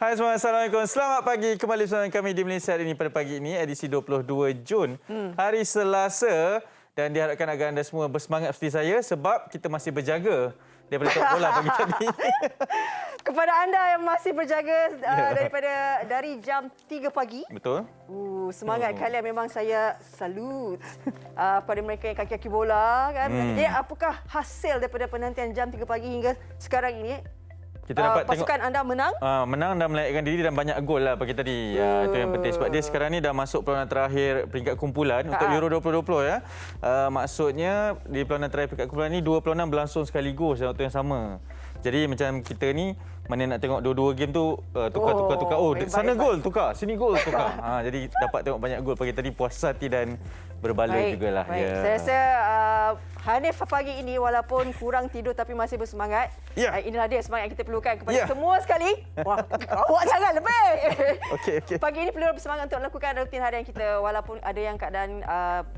Hai semua, Assalamualaikum. Selamat pagi. Kembali bersama kami di Malaysia hari ini pada pagi ini, edisi 22 Jun, hari Selasa. Dan diharapkan agar anda semua bersemangat seperti saya sebab kita masih berjaga daripada tengok bola pagi tadi. Kepada anda yang masih berjaga dari jam 3 pagi. Betul. Semangat kalian, memang saya salut pada mereka yang kaki-kaki bola kan. Jadi apakah hasil daripada penantian jam 3 pagi hingga sekarang ini? Kita dapat pasukan tengok anda menang. Menang dan melayakkan diri dan banyak gol lah pagi tadi. Itu yang penting sebab dia sekarang ni dah masuk perlawanan terakhir peringkat kumpulan untuk Euro 2020 ya. Maksudnya di perlawanan terakhir peringkat kumpulan ni dua perlawanan berlangsung sekaligus dalam waktu yang sama. Jadi macam kita ni mana nak tengok dua-dua game tu tukar. Oh, sana gol tukar, sini gol tukar. Jadi dapat tengok banyak gol pagi tadi, puas hati dan berbaloi jugalah. Ya. Saya rasa Hanif pagi ini walaupun kurang tidur tapi masih bersemangat. Inilah dia semangat yang kita perlukan kepada semua sekali. Wah, awak jangan lebih. Okey. Pagi ini perlu bersemangat untuk lakukan rutin harian kita walaupun ada yang keadaan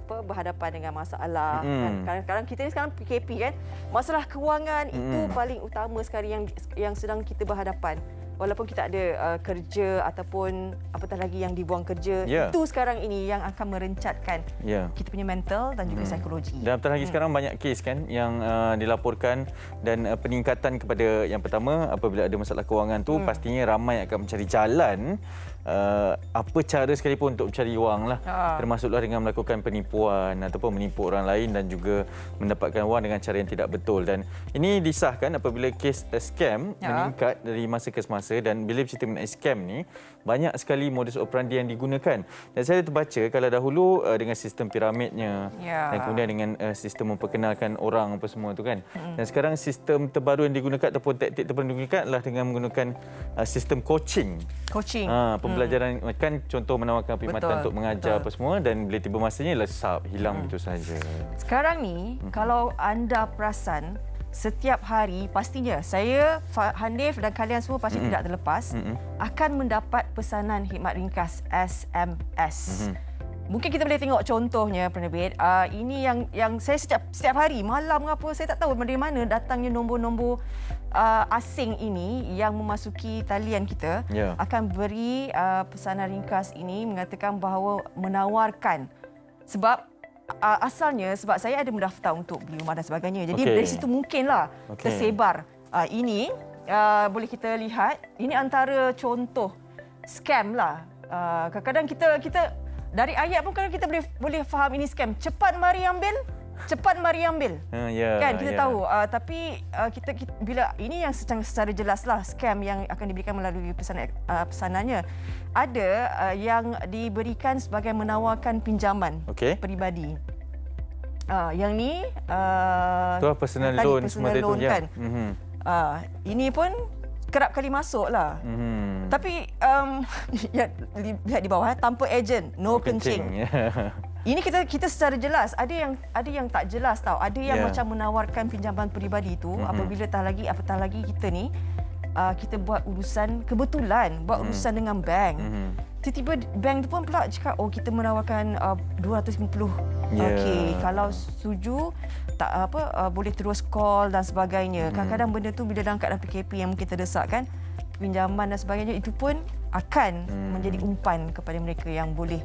berhadapan dengan masalah. Kadang-kadang kita ni sekarang PKP kan. Masalah kewangan itu paling utama sekali yang sedang kita berhadapan. Walaupun kita ada kerja ataupun apatah lagi yang dibuang kerja, itu sekarang ini yang akan merencatkan kita punya mental dan juga psikologi. Dan apatah lagi sekarang banyak kes kan yang dilaporkan dan peningkatan kepada yang pertama apabila ada masalah kewangan tu pastinya ramai akan mencari jalan apa cara sekalipun untuk mencari wang lah. Termasuklah dengan melakukan penipuan ataupun menipu orang lain dan juga mendapatkan wang dengan cara yang tidak betul. Dan ini disahkan apabila kes scam meningkat dari masa ke semasa. Dan bila bercerita mengenai scam ni, banyak sekali modus operandi yang digunakan. Dan saya terbaca kalau dahulu dengan sistem piramidnya dan kemudian dengan sistem memperkenalkan orang apa semua tu kan. Dan sekarang sistem terbaru yang digunakan ataupun taktik terbaru yang digunakan adalah dengan menggunakan sistem coaching. Pembelajaran kan, contoh menawarkan perkhidmatan untuk mengajar apa semua dan bila tiba masanya lesap, hilang begitu saja. Sekarang ni kalau anda perasan setiap hari pastinya saya, Hanif dan kalian semua pasti tidak terlepas akan mendapat pesanan khidmat ringkas SMS. Mungkin kita boleh tengok contohnya penerbit. Ini yang saya setiap hari malam apa saya tak tahu dari mana datangnya nombor-nombor asing ini yang memasuki talian kita akan beri pesanan ringkas ini mengatakan bahawa menawarkan sebab asalnya sebab saya ada mendaftar untuk beli rumah dan sebagainya. Jadi dari situ mungkinlah tersebar. Ini boleh kita lihat, ini antara contoh scam lah. Kadang-kadang kita dari ayat pun kadang kita boleh faham ini scam. Cepat mari ambil. Kan kita tahu. Tapi kita bila ini yang secara jelaslah scam yang akan diberikan melalui pesanannya. Ada yang diberikan sebagai menawarkan pinjaman peribadi. Yang ni personal loan semua itu kan. Ini pun kerap kali masuklah. Tapi lihat di bawah tanpa ejen, no kencing. Ini kita secara jelas, ada yang tak jelas tahu. Ada yang macam menawarkan pinjaman peribadi itu apabila apatah lagi kita ni kita buat urusan urusan dengan bank. Tiba-tiba bank tu pun pula cakap kita menawarkan 250. Kalau setuju tak boleh terus call dan sebagainya. Kadang-kadang benda tu bila dah angkat dalam PKP yang mungkin terdesak kan, pinjaman dan sebagainya itu pun akan menjadi umpan kepada mereka yang boleh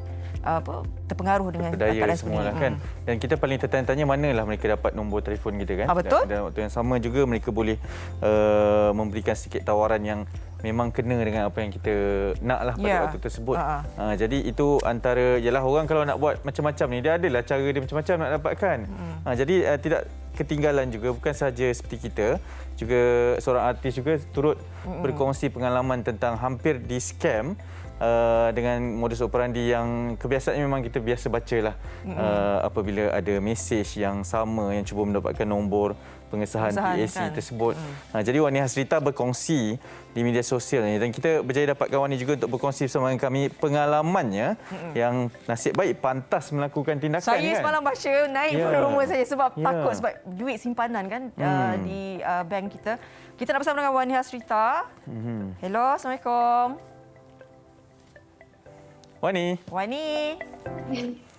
terpengaruh dengan keadaan semua lah kan. Dan kita paling tertanya-tanya manalah mereka dapat nombor telefon kita kan. Betul. Dan waktu yang sama juga mereka boleh memberikan sedikit tawaran yang memang kena dengan apa yang kita nak lah pada waktu tersebut. Jadi itu antara, ialah orang kalau nak buat macam-macam ni, dia adalah cara dia macam-macam nak dapatkan. Jadi tidak ketinggalan juga, bukan sahaja seperti kita, juga seorang artis juga turut berkongsi pengalaman tentang hampir di scam dengan modus operandi yang kebiasaannya memang kita biasa bacalah apabila ada mesej yang sama yang cuba mendapatkan nombor pengesahan PAC tersebut. Jadi Wani Hasrita berkongsi di media sosial ni dan kita berjaya dapatkan Wani juga untuk berkongsi bersama dengan kami pengalamannya yang nasib baik pantas melakukan tindakan. Saya semalam baca naik rumah saya sebab takut sebab duit simpanan kan di bank kita. Kita nak bersama dengan Wani Hasrita. Hello, Assalamualaikum. Wani.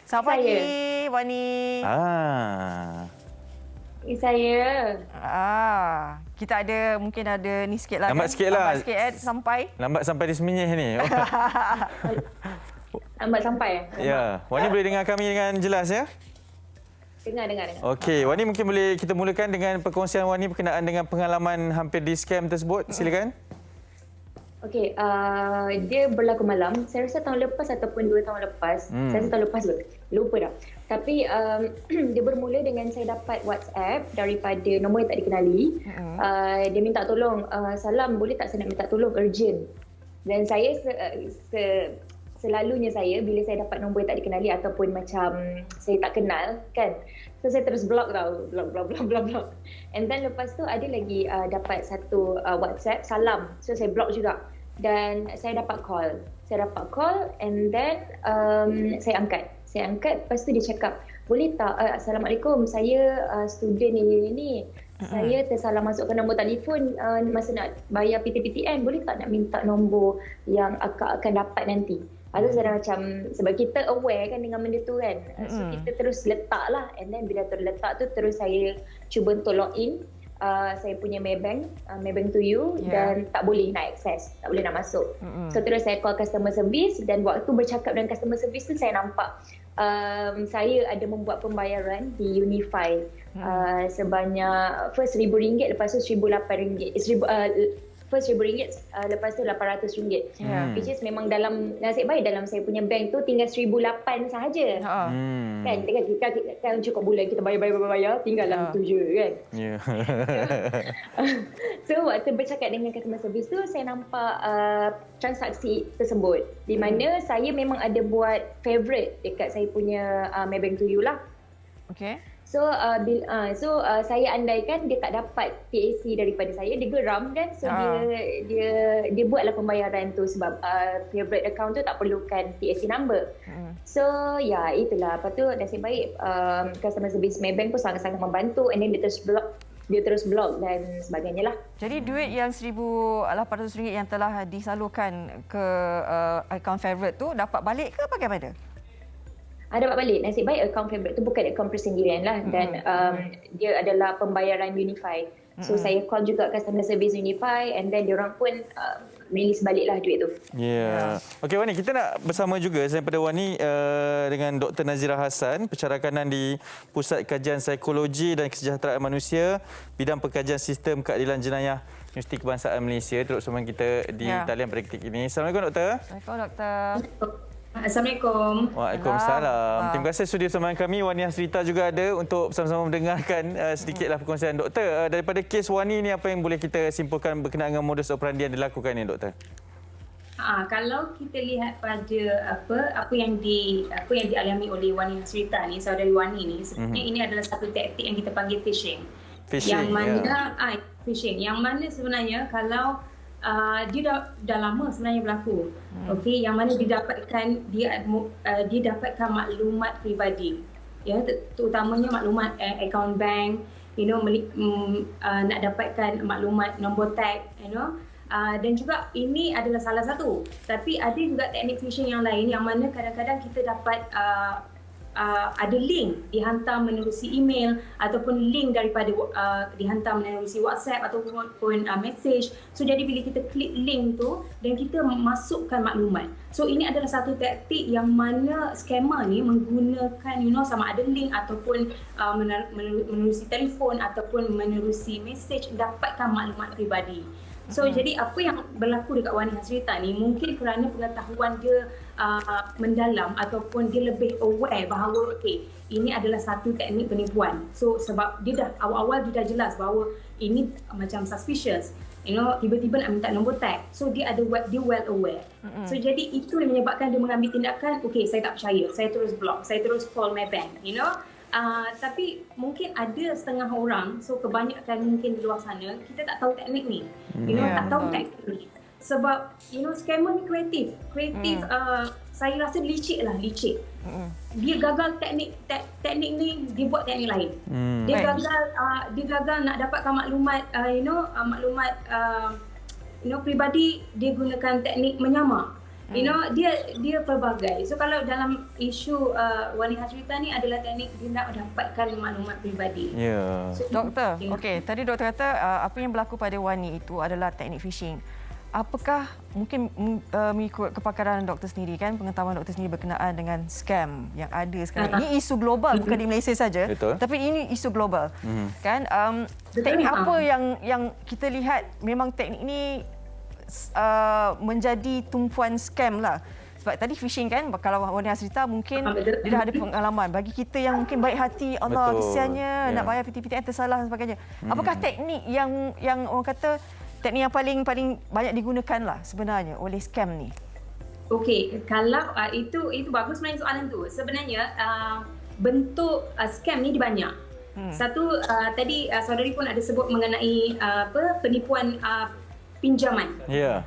Selamat pagi, Wani. Saya. Kita ada mungkin ada ni sikit lah. Lambat kan? sikit lah. Lambat sikit sampai. Lambat sampai di Semenyih ni. Lambat sampai. Ya, Wani boleh dengar kami dengan jelas ya? Dengar. Okey, Wani mungkin boleh kita mulakan dengan perkongsian Wani berkenaan dengan pengalaman hampir di scam tersebut. Silakan. Okey, dia berlaku malam. Saya rasa tahun lepas ataupun 2 tahun lepas. Saya rasa tahun lepas lupa dah. Tapi dia bermula dengan saya dapat WhatsApp daripada nombor yang tak dikenali. Dia minta tolong, salam boleh tak saya nak minta tolong urgent. Dan saya selalunya saya bila saya dapat nombor yang tak dikenali ataupun macam saya tak kenal kan, so saya terus block tau, block. And then lepas tu ada lagi dapat satu WhatsApp salam, so saya block juga. Dan saya dapat call and then saya angkat, lepas tu dia cakap, boleh tak, Assalamualaikum, saya student ni. Saya tersalah masukkan nombor telefon masa nak bayar PTPTN, boleh tak nak minta nombor yang akak akan dapat nanti. Lepas tu saya dah macam, sebab kita aware kan dengan benda tu kan. So kita terus letak lah. And then bila terletak tu, terus saya cuba untuk login. Saya punya Maybank to you, dan tak boleh nak access, tak boleh nak masuk. So terus saya call customer service, dan waktu bercakap dengan customer service tu saya nampak saya ada membuat pembayaran di Unify sebanyak first RM1,000, lepas tu RM1,800. First RM1,000, lepas tu RM800. Which is memang dalam nasib baik dalam saya punya bank tu tinggal RM1,800 sahaja. Kan kita cukup bulan kita bayar, tinggal dalam tu je kan. So waktu bercakap dengan customer service tu, saya nampak transaksi tersebut, di mana saya memang ada buat favourite dekat saya punya Maybank to you lah. Okey. So saya andaikan dia tak dapat TAC daripada saya, dia geram kan. So dia buatlah pembayaran tu sebab favourite account tu tak perlukan TAC number. So ya, itulah. Lepas tu nasib baik customer service Maybank pun sangat-sangat membantu, and then dia terus block dan sebagainya lah. Jadi duit yang RM1,800 yang telah disalurkan ke akaun favourite tu dapat balik ke bagaimana? Dapat balik. Nasib baik akaun favourite tu bukan akaun persendirian lah, dan dia adalah pembayaran Unify. So saya call juga customer service Unify, and then diorang pun release balik lah duit tu. Okey Wani, kita nak bersama juga daripada Wani dengan Dr. Nazira Hassan, pencara kanan di Pusat Kajian Psikologi dan Kesejahteraan Manusia, Bidang Pengkajian Sistem Keadilan Jenayah Universiti Kebangsaan Malaysia, turut bersama kita di talian pada ketika ini. Assalamualaikum Doktor. Assalamualaikum Doktor. Assalamualaikum. Waalaikumsalam. Terima kasih studio bersama kami. Wani Hasrita juga ada untuk bersama-sama mendengarkan sedikitlah perkongsian Doktor. Daripada kes Wani ni, apa yang boleh kita simpulkan berkenaan dengan modus operandi yang dilakukan ni Doktor? Kalau kita lihat pada apa yang dialami oleh Wani Hasrita ni, saudari Wani ni, sebenarnya ini adalah satu taktik yang kita panggil phishing. Yang mana phishing, yang mana sebenarnya kalau dia dah lama sebenarnya berlaku. Okey, yang mana didapatkan dia dapatkan maklumat peribadi, ya, terutamanya maklumat akaun bank, nak dapatkan maklumat nombor tag, dan juga ini adalah salah satu. Tapi ada juga teknik phishing yang lain, yang mana kadang-kadang kita dapat ada link dihantar menerusi email, ataupun link daripada dihantar menerusi WhatsApp ataupun message. So jadi bila kita klik link tu dan kita masukkan maklumat. So ini adalah satu taktik yang mana scammer ni menggunakan sama ada link ataupun menerusi telefon ataupun menerusi message, dapatkan maklumat peribadi. So jadi apa yang berlaku dekat Wani Hasrita ni, mungkin kerana pengetahuan dia mendalam ataupun dia lebih aware bahawa ini adalah satu teknik penipuan. So sebab dia dah awal-awal dia dah jelas bahawa ini macam suspicious, tiba-tiba nak minta nombor tag. So dia well aware. So jadi itu yang menyebabkan dia mengambil tindakan, saya tak percaya, saya terus block, saya terus call my bank, tapi mungkin ada setengah orang, so kebanyakan mungkin di luar sana, kita tak tahu teknik ni, tak tahu teknik ni. Sebab scammer ni kreatif, saya rasa licik. Dia gagal teknik ni, dia buat teknik lain. Dia gagal nak dapatkan maklumat, maklumat peribadi, dia gunakan teknik menyamar. You know, dia pelbagai. So kalau dalam isu Wani Hasrita ni adalah teknik dia nak dapatkan maklumat peribadi. Ya. So, Doktor, okey, tadi doktor kata apa yang berlaku pada Wani itu adalah teknik phishing. Apakah mungkin mengikut kepakaran doktor sendiri kan, pengetahuan doktor sendiri berkenaan dengan scam yang ada sekarang. Ini isu global, bukan di Malaysia saja. Betul. Tapi ini isu global. Kan teknik apa yang kita lihat memang teknik ini menjadi tumpuan scam lah. Sebab tadi phishing kan, kalau Wani Hasrita mungkin dia dah ada pengalaman. Bagi kita yang mungkin baik hati, Allah kesiannya nak bayar PTPTN tersalah dan sebagainya. Apakah teknik yang orang kata teknik yang paling banyak digunakan lah sebenarnya oleh scam ni? Okey, kalau itu bagus sebenarnya soalan tu. Sebenarnya bentuk scam ni banyak. Satu tadi saudari pun ada sebut mengenai penipuan pinjaman. Ya.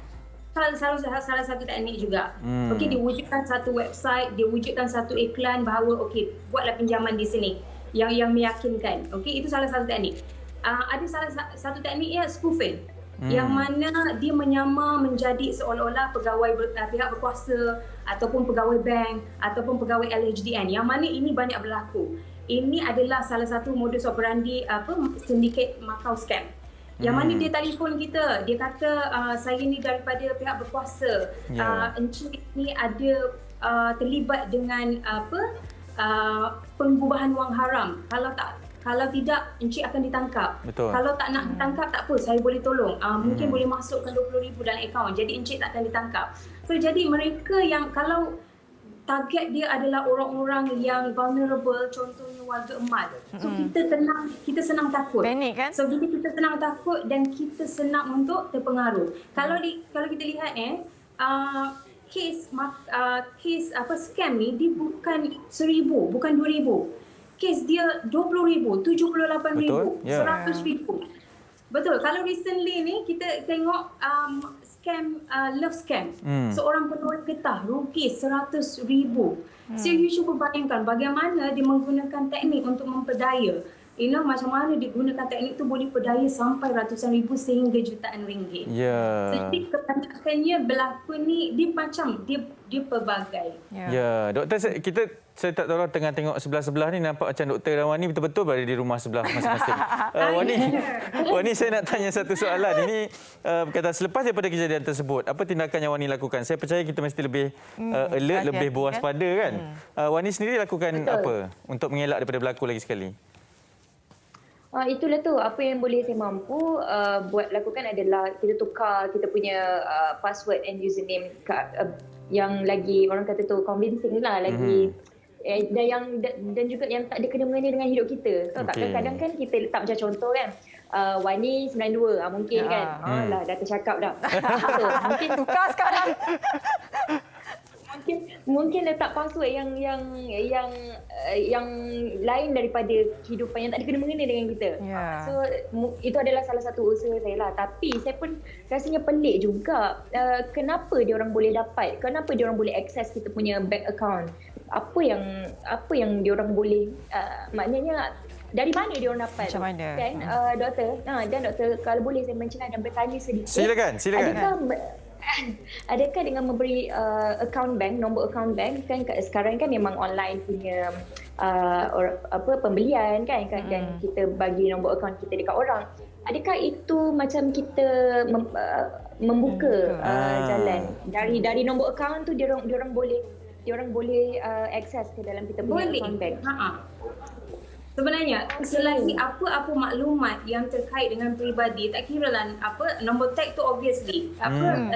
Salah satu teknik juga. Okey, diwujudkan satu website, diwujudkan satu iklan bahawa okey, buatlah pinjaman di sini yang meyakinkan. Okey, itu salah satu teknik. Ada salah satu teknik ya spoofing. Yang mana dia menyamar menjadi seolah-olah pegawai pihak berkuasa ataupun pegawai bank ataupun pegawai LHDN. Yang mana ini banyak berlaku. Ini adalah salah satu modus operandi syndicate Macau scam. Yang mana dia telefon kita, dia kata saya ni daripada pihak berkuasa. Encik ni ada terlibat dengan pengubahan wang haram. Kalau tidak, encik akan ditangkap. Betul. Kalau tak nak ditangkap, tak apa, saya boleh tolong. Mungkin boleh masukkan 20,000 dalam akaun. Jadi encik tak akan ditangkap. So jadi mereka yang kalau target dia adalah orang-orang yang vulnerable, contohnya warga emas. So kita senang takut. Panik kan? So bila kita senang takut dan kita senang untuk terpengaruh. Kalau kita lihat kes scam ni dia bukan 1,000, bukan 2,000. Kes dia 20,000, 78,000, 100,000. Betul. Kalau recently ni kita tengok scam, love scam. Seorang penulis getah rugi 100,000. So you cuba bayangkan bagaimana dia menggunakan teknik untuk memperdaya. You know, macam mana dia gunakan teknik tu boleh perdaya sampai ratusan ribu sehingga jutaan ringgit. Jadi kebanyakannya berlaku ni dia macam dia pelbagai. Ya, doktor saya tak tahu tengah tengok sebelah-sebelah ni nampak macam Doktor dan Wani betul-betul berada di rumah sebelah masing-masing. Wani saya nak tanya satu soalan. Ini berkata selepas daripada kejadian tersebut, apa tindakan yang Wani lakukan? Saya percaya kita mesti lebih alert, lebih berwaspada kan? Wani sendiri lakukan apa untuk mengelak daripada berlaku lagi sekali? Itulah tu, apa yang boleh saya mampu buat lakukan adalah kita tukar kita punya password and username yang lagi orang kata tu convincing lah, lagi dan juga yang tak ada kena-mengena dengan hidup kita. So kadang-kadang kan kita letak macam contoh kan, Wani 92 mungkin kan. Lah dah tercakap dah. So, mungkin tukar sekarang. Mungkin letak password yang lain daripada kehidupan yang tak ada kena-mengena dengan kita. So itu adalah salah satu usaha saya lah. Tapi saya pun rasanya pelik juga kenapa dia orang boleh dapat, kenapa dia orang boleh akses kita punya bank account. Apa yang dia orang boleh maknanya dari mana dia orang dapat? Macam mana? Kan doktor. Dan doktor kalau boleh saya mencelah dan bertanya sedikit. Silakan. Adakah dengan memberi account bank, nombor account bank kan sekarang kan memang online punya pembelian kan dan kita bagi nombor account kita dekat orang. Adakah itu macam kita membuka jalan dari nombor account tu dia orang boleh akses ke dalam kita punya account bank? Sebenarnya selagi apa maklumat yang terkait dengan peribadi, tak kira lah nombor tag tu obviously,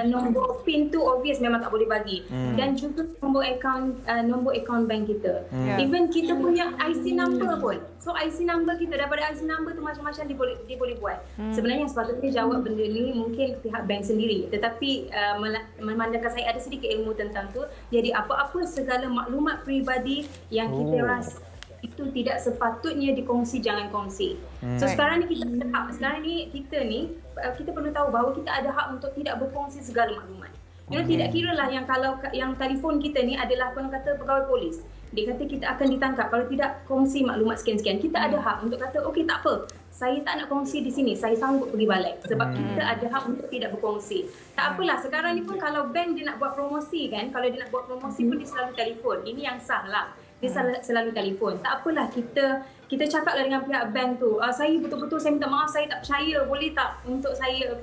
nombor PIN tu obvious memang tak boleh bagi, dan juga nombor account bank kita. Even kita punya IC number pun. So IC number kita, daripada IC number tu macam-macam dia boleh buat. Sebenarnya sepatutnya jawab benda ni mungkin pihak bank sendiri, tetapi memandangkan saya ada sedikit ilmu tentang tu, jadi apa-apa segala maklumat peribadi yang kita rasa itu tidak sepatutnya dikongsi, jangan kongsi. So sekarang ni kita perlu tahu bahawa kita ada hak untuk tidak berkongsi segala maklumat. Tidak kiralah yang kalau yang telefon kita ni adalah orang kata pegawai polis. Dia kata kita akan ditangkap kalau tidak kongsi maklumat sekian-sekian. Kita ada hak untuk kata okey tak apa. saya tak nak kongsi di sini, saya sanggup pergi balik. Sebab kita ada hak untuk tidak berkongsi. Tak apalah, sekarang ni pun kalau bank dia nak buat promosi kan, kalau dia nak buat promosi pun dia selalu telefon. Ini yang sah lah. Dia selalu telefon. Tak apalah, kita cakaplah dengan pihak bank tu. Saya betul-betul saya minta maaf, saya tak percaya. Boleh tak untuk saya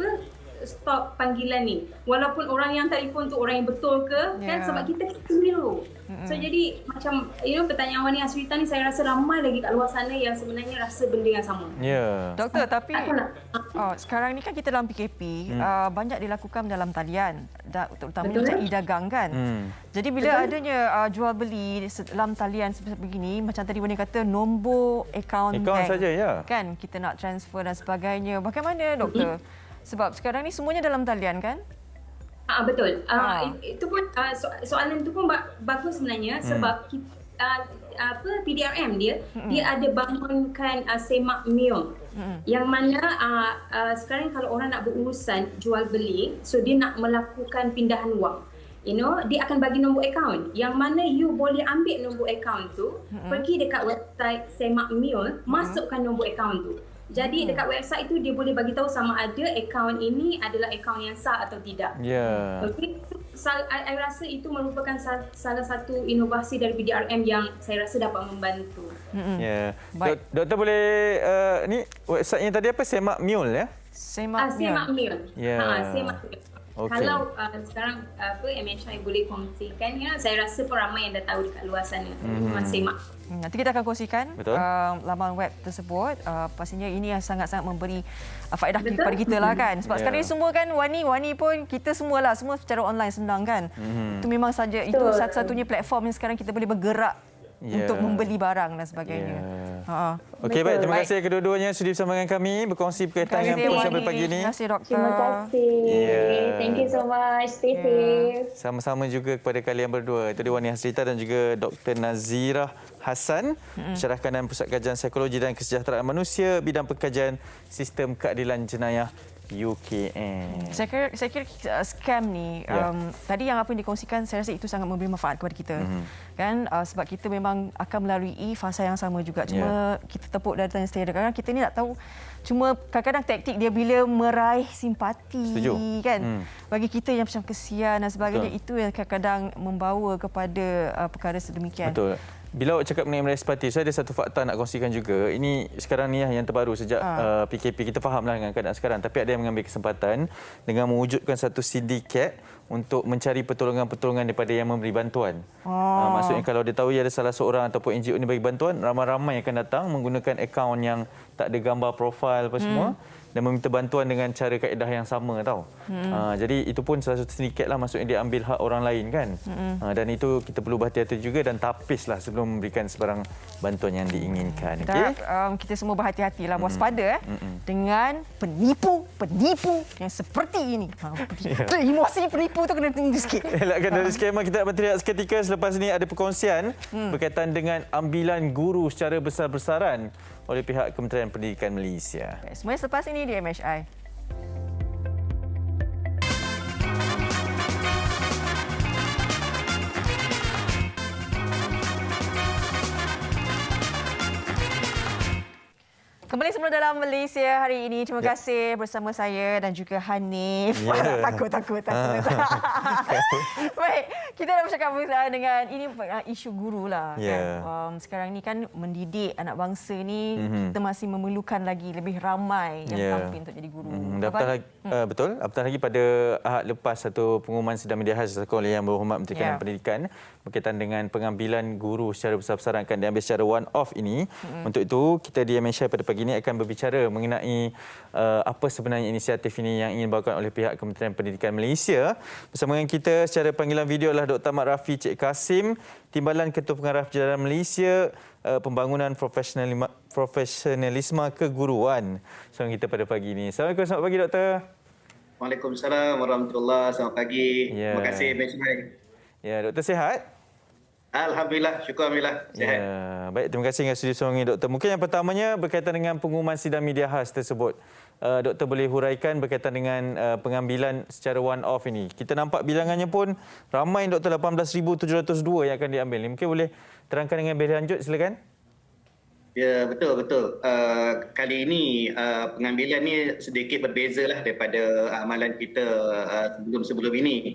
stop panggilan ni? Walaupun orang yang telefon tu orang yang betul ke, kan? Sebab kita keliru. So jadi macam pertanyaan Wani Hasrita ni, saya rasa ramai lagi kat luar sana yang sebenarnya rasa benda yang sama. Doktor, tapi sekarang ni kan kita dalam PKP, banyak dilakukan dalam talian, terutamanya macam e-dagang kan. Jadi bila adanya jual beli dalam talian seperti begini, macam tadi Wani kata nombor akaun bank saja, ya. Kan kita nak transfer dan sebagainya. Bagaimana doktor? Sebab sekarang ni semuanya dalam talian kan? Betul. Itu pun soalan itu pun bagus sebenarnya sebab PDRM dia ada bangunkan semak mil yang mana sekarang kalau orang nak berurusan jual beli, so dia nak melakukan pindahan wang, dia akan bagi nombor akaun yang mana you boleh ambil nombor akaun tu, pergi dekat website semak mil, masukkan nombor akaun tu. Jadi dekat website itu dia boleh bagi tahu sama ada akaun ini adalah akaun yang sah atau tidak. Okay. Saya rasa itu merupakan salah satu inovasi dari PDRM yang saya rasa dapat membantu. Doktor boleh ni websitenya tadi apa? Semak Mule ya? Semak Mule. Semak Mule. Okay. Kalau sekarang MHI boleh kongsikan, saya rasa pun ramai yang dah tahu dekat luar sana. Semak. Nanti kita akan kongsikan laman web tersebut. Pastinya ini yang sangat-sangat memberi faedah kepada kita lah kan. Sebab sekarang ni semua kan Wani pun kita semualah, semua secara online senang kan. Itu memang saja itu satu-satunya platform yang sekarang kita boleh bergerak untuk membeli barang dan sebagainya. Okey, baik. Terima kasih kedua-duanya sudi bersama dengan kami berkongsi berkaitan dengan program pagi ini. Terima kasih doktor. Terima kasih. Thank you so much. Stay safe. Sama-sama juga kepada kalian berdua. Itu dia Wani Hasrita dan juga Dr. Nazirah Hassan, Pensyarah Kanan Pusat Kajian Psikologi dan Kesejahteraan Manusia, Bidang Pengkajian Sistem Keadilan Jenayah UKM. Saya kira scam ni tadi yang apa yang dikongsikan, saya rasa itu sangat memberi manfaat kepada kita. Kan sebab kita memang akan melalui fasa yang sama juga. Cuma kita tepuk dari tanya setia. Kadang-kadang kita ni tak tahu, cuma kadang-kadang taktik dia bila meraih simpati kan. Bagi kita yang macam kesian dan sebagainya, itu yang kadang-kadang membawa kepada perkara sedemikian. Betul. Bila awak cakap mengenai simpati, saya ada satu fakta nak kongsikan juga. Ini sekarang ni yang terbaru sejak PKP. Kita fahamlah dengan keadaan sekarang. Tapi ada yang mengambil kesempatan dengan mewujudkan satu sindiket untuk mencari pertolongan-pertolongan daripada yang memberi bantuan. Maksudnya kalau dia tahu ada salah seorang ataupun NGO ni bagi bantuan, ramai-ramai akan datang menggunakan akaun yang tak ada gambar profil apa semua dan meminta bantuan dengan cara kaedah yang sama tau. Jadi itu pun salah satu sindiket lah, maksudnya dia ambil hak orang lain kan. Dan itu kita perlu berhati-hati juga dan tapislah sebelum memberikan sebarang bantuan yang diinginkan. Kita semua berhati-hatilah, waspada dengan penipu yang seperti ini. Emosi penipu tu kena tinggi sikit. Elakkan dari skema. Kita nak berteriak seketika. Selepas ini ada perkongsian berkaitan dengan ambilan guru secara besar-besaran oleh pihak Kementerian Pendidikan Malaysia. Semuanya selepas ini di MHI. Kembali semula dalam Malaysia hari ini. Terima kasih bersama saya dan juga Hanif. Takut. Baik, kita dah bercakap dengan ini isu guru lah. Kan? Sekarang ni kan mendidik anak bangsa ni, kita masih memerlukan lagi lebih ramai yang tampil untuk jadi guru. Betul. Apatah lagi pada Ahad lepas satu pengumuman sidang media khas oleh Yang Berhormat Menteri Kanan Pendidikan berkaitan dengan pengambilan guru secara besar-besaran akan diambil secara one-off ini. Untuk itu, kita di MHI pada pagi ini akan berbicara mengenai apa sebenarnya inisiatif ini yang ingin dibawakan oleh pihak Kementerian Pendidikan Malaysia. Bersama dengan kita secara panggilan video adalah Dr. Ahmad Rafi Cik Kasim, Timbalan Ketua Pengarah Perjalanan Malaysia, Pembangunan Profesionalisme Keguruan. Bersama kita pada pagi ini. Assalamualaikum, selamat pagi Doktor. Waalaikumsalam warahmatullahi. Selamat pagi. Terima kasih Benjamin. Doktor sihat? Alhamdulillah, syukur alhamdulillah. Sihat. Baik, terima kasih dengan sudi bersama dengan Doktor. Mungkin yang pertamanya berkaitan dengan pengumuman sidang media khas tersebut. Doktor boleh huraikan berkaitan dengan pengambilan secara one-off ini. Kita nampak bilangannya pun ramai Doktor, 18,702 yang akan diambil. Mungkin boleh terangkan dengan lebih lanjut, silakan. Ya, betul betul. Kali ini pengambilan ni sedikit berbeza lah daripada amalan kita sebelum-sebelum ini.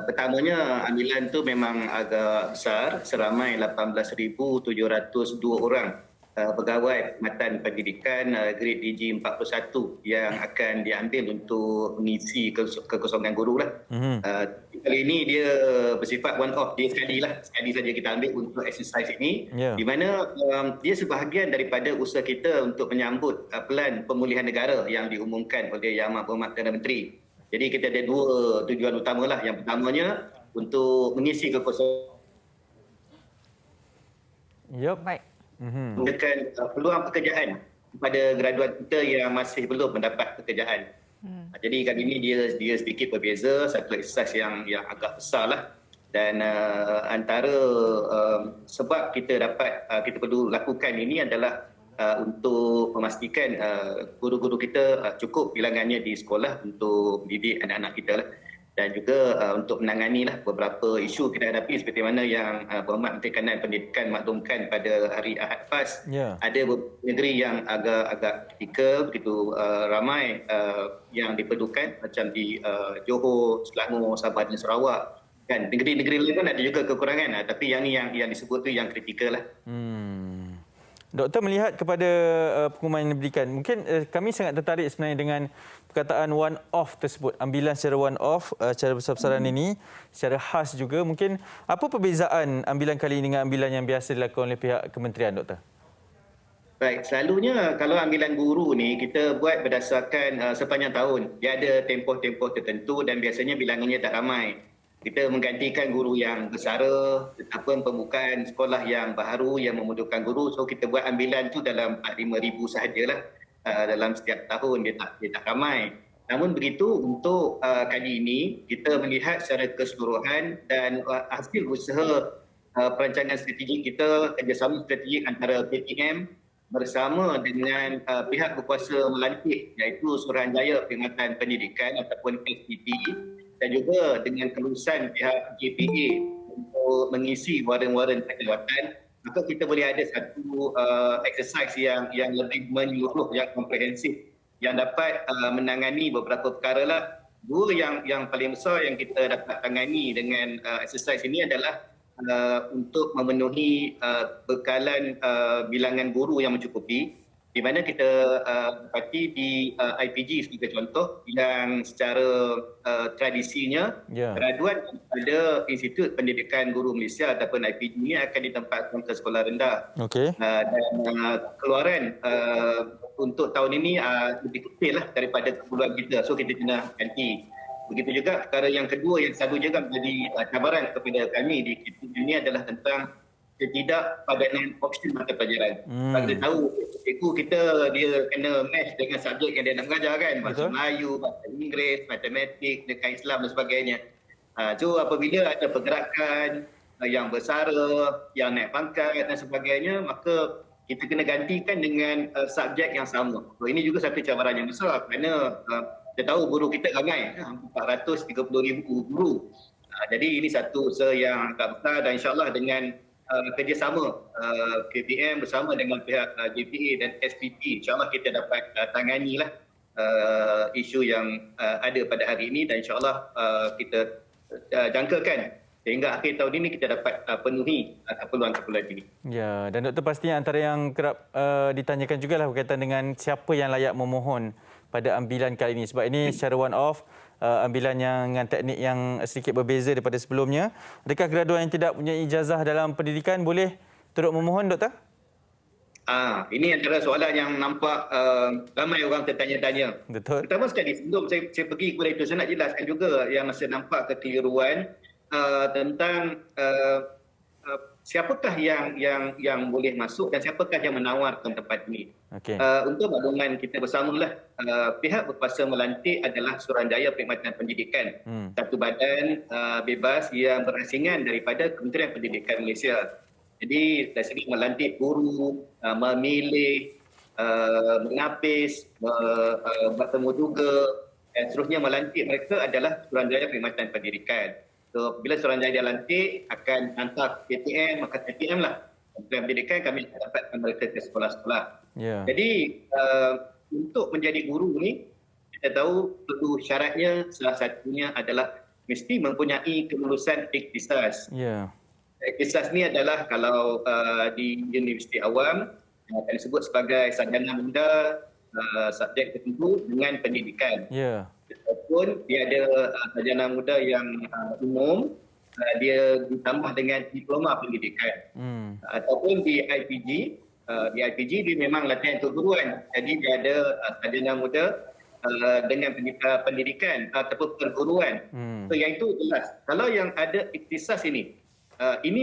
Pertamanya ambilan tu memang agak besar, seramai 18,702 orang pegawai Perkhidmatan Pendidikan grade DG 41 yang akan diambil untuk mengisi kekosongan guru lah. Kali ini dia bersifat one off, dia sekali saja kita ambil untuk exercise ini, di mana dia sebahagian daripada usaha kita untuk menyambut pelan pemulihan negara yang diumumkan oleh Yang Amat Berhormat Perdana Menteri. Jadi kita ada dua tujuan utama lah. Yang pertamanya untuk mengisi kekosongan. Baik. Memberikan peluang pekerjaan kepada graduan kita yang masih belum mendapat pekerjaan. Jadi kali ini dia sedikit berbeza, satu exercise yang agak besar lah. Dan antara sebab kita perlu lakukan ini adalah untuk memastikan guru-guru kita cukup bilangannya di sekolah untuk mendidik anak-anak kita lah. Dan juga untuk menangani lah beberapa isu kita hadapi seperti mana yang Berhormat Menteri Kanan Pendidikan maklumkan pada hari Ahad PAS. Ada beberapa negeri yang agak kritikal, begitu ramai yang diperlukan macam di Johor, Selangor, Sabah dan Sarawak. Kan negeri-negeri lain pun ada juga kekurangan, tapi yang ni yang disebut tu yang kritikal lah. Doktor melihat kepada pengumuman yang diberikan, mungkin kami sangat tertarik sebenarnya dengan perkataan one off tersebut, ambilan secara one off, secara besar-besaran ini, secara khas juga. Mungkin apa perbezaan ambilan kali ini dengan ambilan yang biasa dilakukan oleh pihak kementerian, Doktor? Baik, selalunya kalau ambilan guru ni kita buat berdasarkan sepanjang tahun. Dia ada tempoh-tempoh tertentu dan biasanya bilangannya tak ramai. Kita menggantikan guru yang bersara ataupun pembukaan sekolah yang baru yang memerlukan guru. So kita buat ambilan tu dalam 4-5 ribu sahajalah dalam setiap tahun, dia tak ramai. Namun begitu untuk kali ini kita melihat secara keseluruhan dan hasil usaha perancangan strategik kita, kerjasama strategik antara KPM bersama dengan pihak berkuasa melantik iaitu Suruhanjaya Perkhidmatan Pendidikan ataupun SPP dan juga dengan kelulusan pihak JPA untuk mengisi waran-waran jawatan, maka kita boleh ada satu exercise yang lebih menyeluruh, yang komprehensif, yang dapat menangani beberapa perkara lah. Dua yang paling besar yang kita dapat tangani dengan exercise ini adalah untuk memenuhi bekalan bilangan guru yang mencukupi, di mana kita dapati di IPG sebagai contoh yang secara tradisinya graduan pada Institut Pendidikan Guru Malaysia ataupun IPG ini akan ditempatkan ke sekolah rendah. Dan keluaran untuk tahun ini lebih kecil lah daripada keperluan kita. So kita kena ganti. Begitu juga perkara yang kedua yang selalu juga menjadi cabaran kepada kami di KPM ini adalah tentang ketidakpadanan option mata pelajaran. Kita tahu cikgu kita dia kena match dengan subjek yang dia nak mengajar kan, bahasa Melayu, bahasa Inggeris, matematik, dekat Islam dan sebagainya. So apabila ada pergerakan yang bersara, yang naik pangkat dan sebagainya, maka kita kena gantikan dengan subjek yang sama. So ini juga satu cabaran yang besar kerana kita tahu guru kita ramai, 430,000 guru. Jadi ini satu usaha yang agak besar dan insyaAllah dengan kerjasama KPM bersama dengan pihak JPA dan SPP, insyaAllah kita dapat tanganilah isu yang ada pada hari ini dan insyaAllah kita jangkakan sehingga akhir tahun ini kita dapat penuhi keperluan-keperluan ini. Ya, dan Doktor pastinya antara yang kerap ditanyakan juga lah berkaitan dengan siapa yang layak memohon pada ambilan kali ini. Sebab ini secara one off, ambilan yang dengan teknik yang sedikit berbeza daripada sebelumnya. Adakah graduan yang tidak punya ijazah dalam pendidikan boleh turut memohon, Doktor? Ini antara soalan yang nampak ramai orang tertanya-tanya. Betul. Pertama sekali, sebelum saya pergi kepada itu, saya nak jelaskan juga yang masih nampak kekeliruan tentang siapakah yang boleh masuk dan siapakah yang menawarkan tempat ini. Untuk makluman kita bersamalah, pihak berkuasa melantik adalah Suruhanjaya Perkhidmatan Pendidikan, satu badan bebas yang berasingan daripada Kementerian Pendidikan Malaysia. Jadi dari segi melantik guru, memilih, mengapis, bertemu juga dan seterusnya melantik mereka adalah Suruhanjaya Perkhidmatan Pendidikan. So bila Suruhanjaya dilantik akan hantar KPM, maka KPM lah Kementerian Pendidikan, kami akan dapatkan mereka ke sekolah-sekolah. Ya. Jadi untuk menjadi guru ni, kita tahu perlu syaratnya salah satunya adalah mesti mempunyai kelulusan ikhtisas. Ya. Ikhtisas ni adalah kalau di universiti awam akan disebut sebagai sarjana muda subjek tertentu dengan pendidikan. Ya. Ataupun dia ada sarjana muda yang umum, dia ditambah dengan diploma pendidikan. Ataupun di IPG, dia memang latihan keguruan. Jadi dia ada sarjana muda dengan pendidikan ataupun perguruan. So yang itu jelas. Kalau yang ada ikhtisas ini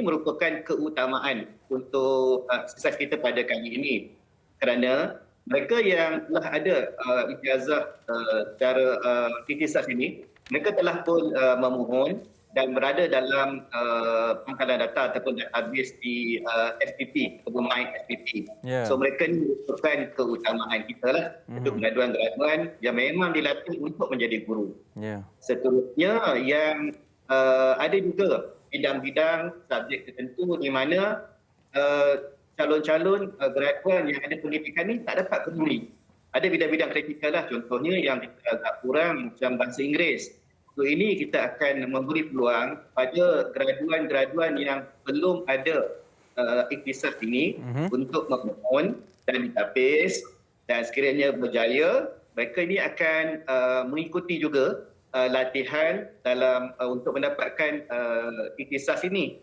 merupakan keutamaan untuk ikhtisas kita pada kali ini. Kerana mereka yang telah ada ijazah secara ikhtisas ini, mereka telah pun memohon dan berada dalam pangkalan data ataupun database di SPP, pemain SPP. Yeah. So mereka ini merupakan keutamaan kita lah untuk graduan-graduan yang memang dilatih untuk menjadi guru. Yeah. Seterusnya yang ada juga bidang-bidang subjek tertentu di mana calon-calon graduan yang ada pendidikan ni tak dapat peduli. Ada bidang-bidang kritikal lah, contohnya yang kita agak kurang macam bahasa Inggeris. So ini kita akan memberi peluang pada graduan-graduan yang belum ada ikhtisas ini untuk memohon dan ditapis, dan sekiranya berjaya, mereka ini akan mengikuti juga latihan dalam untuk mendapatkan ikhtisas ini,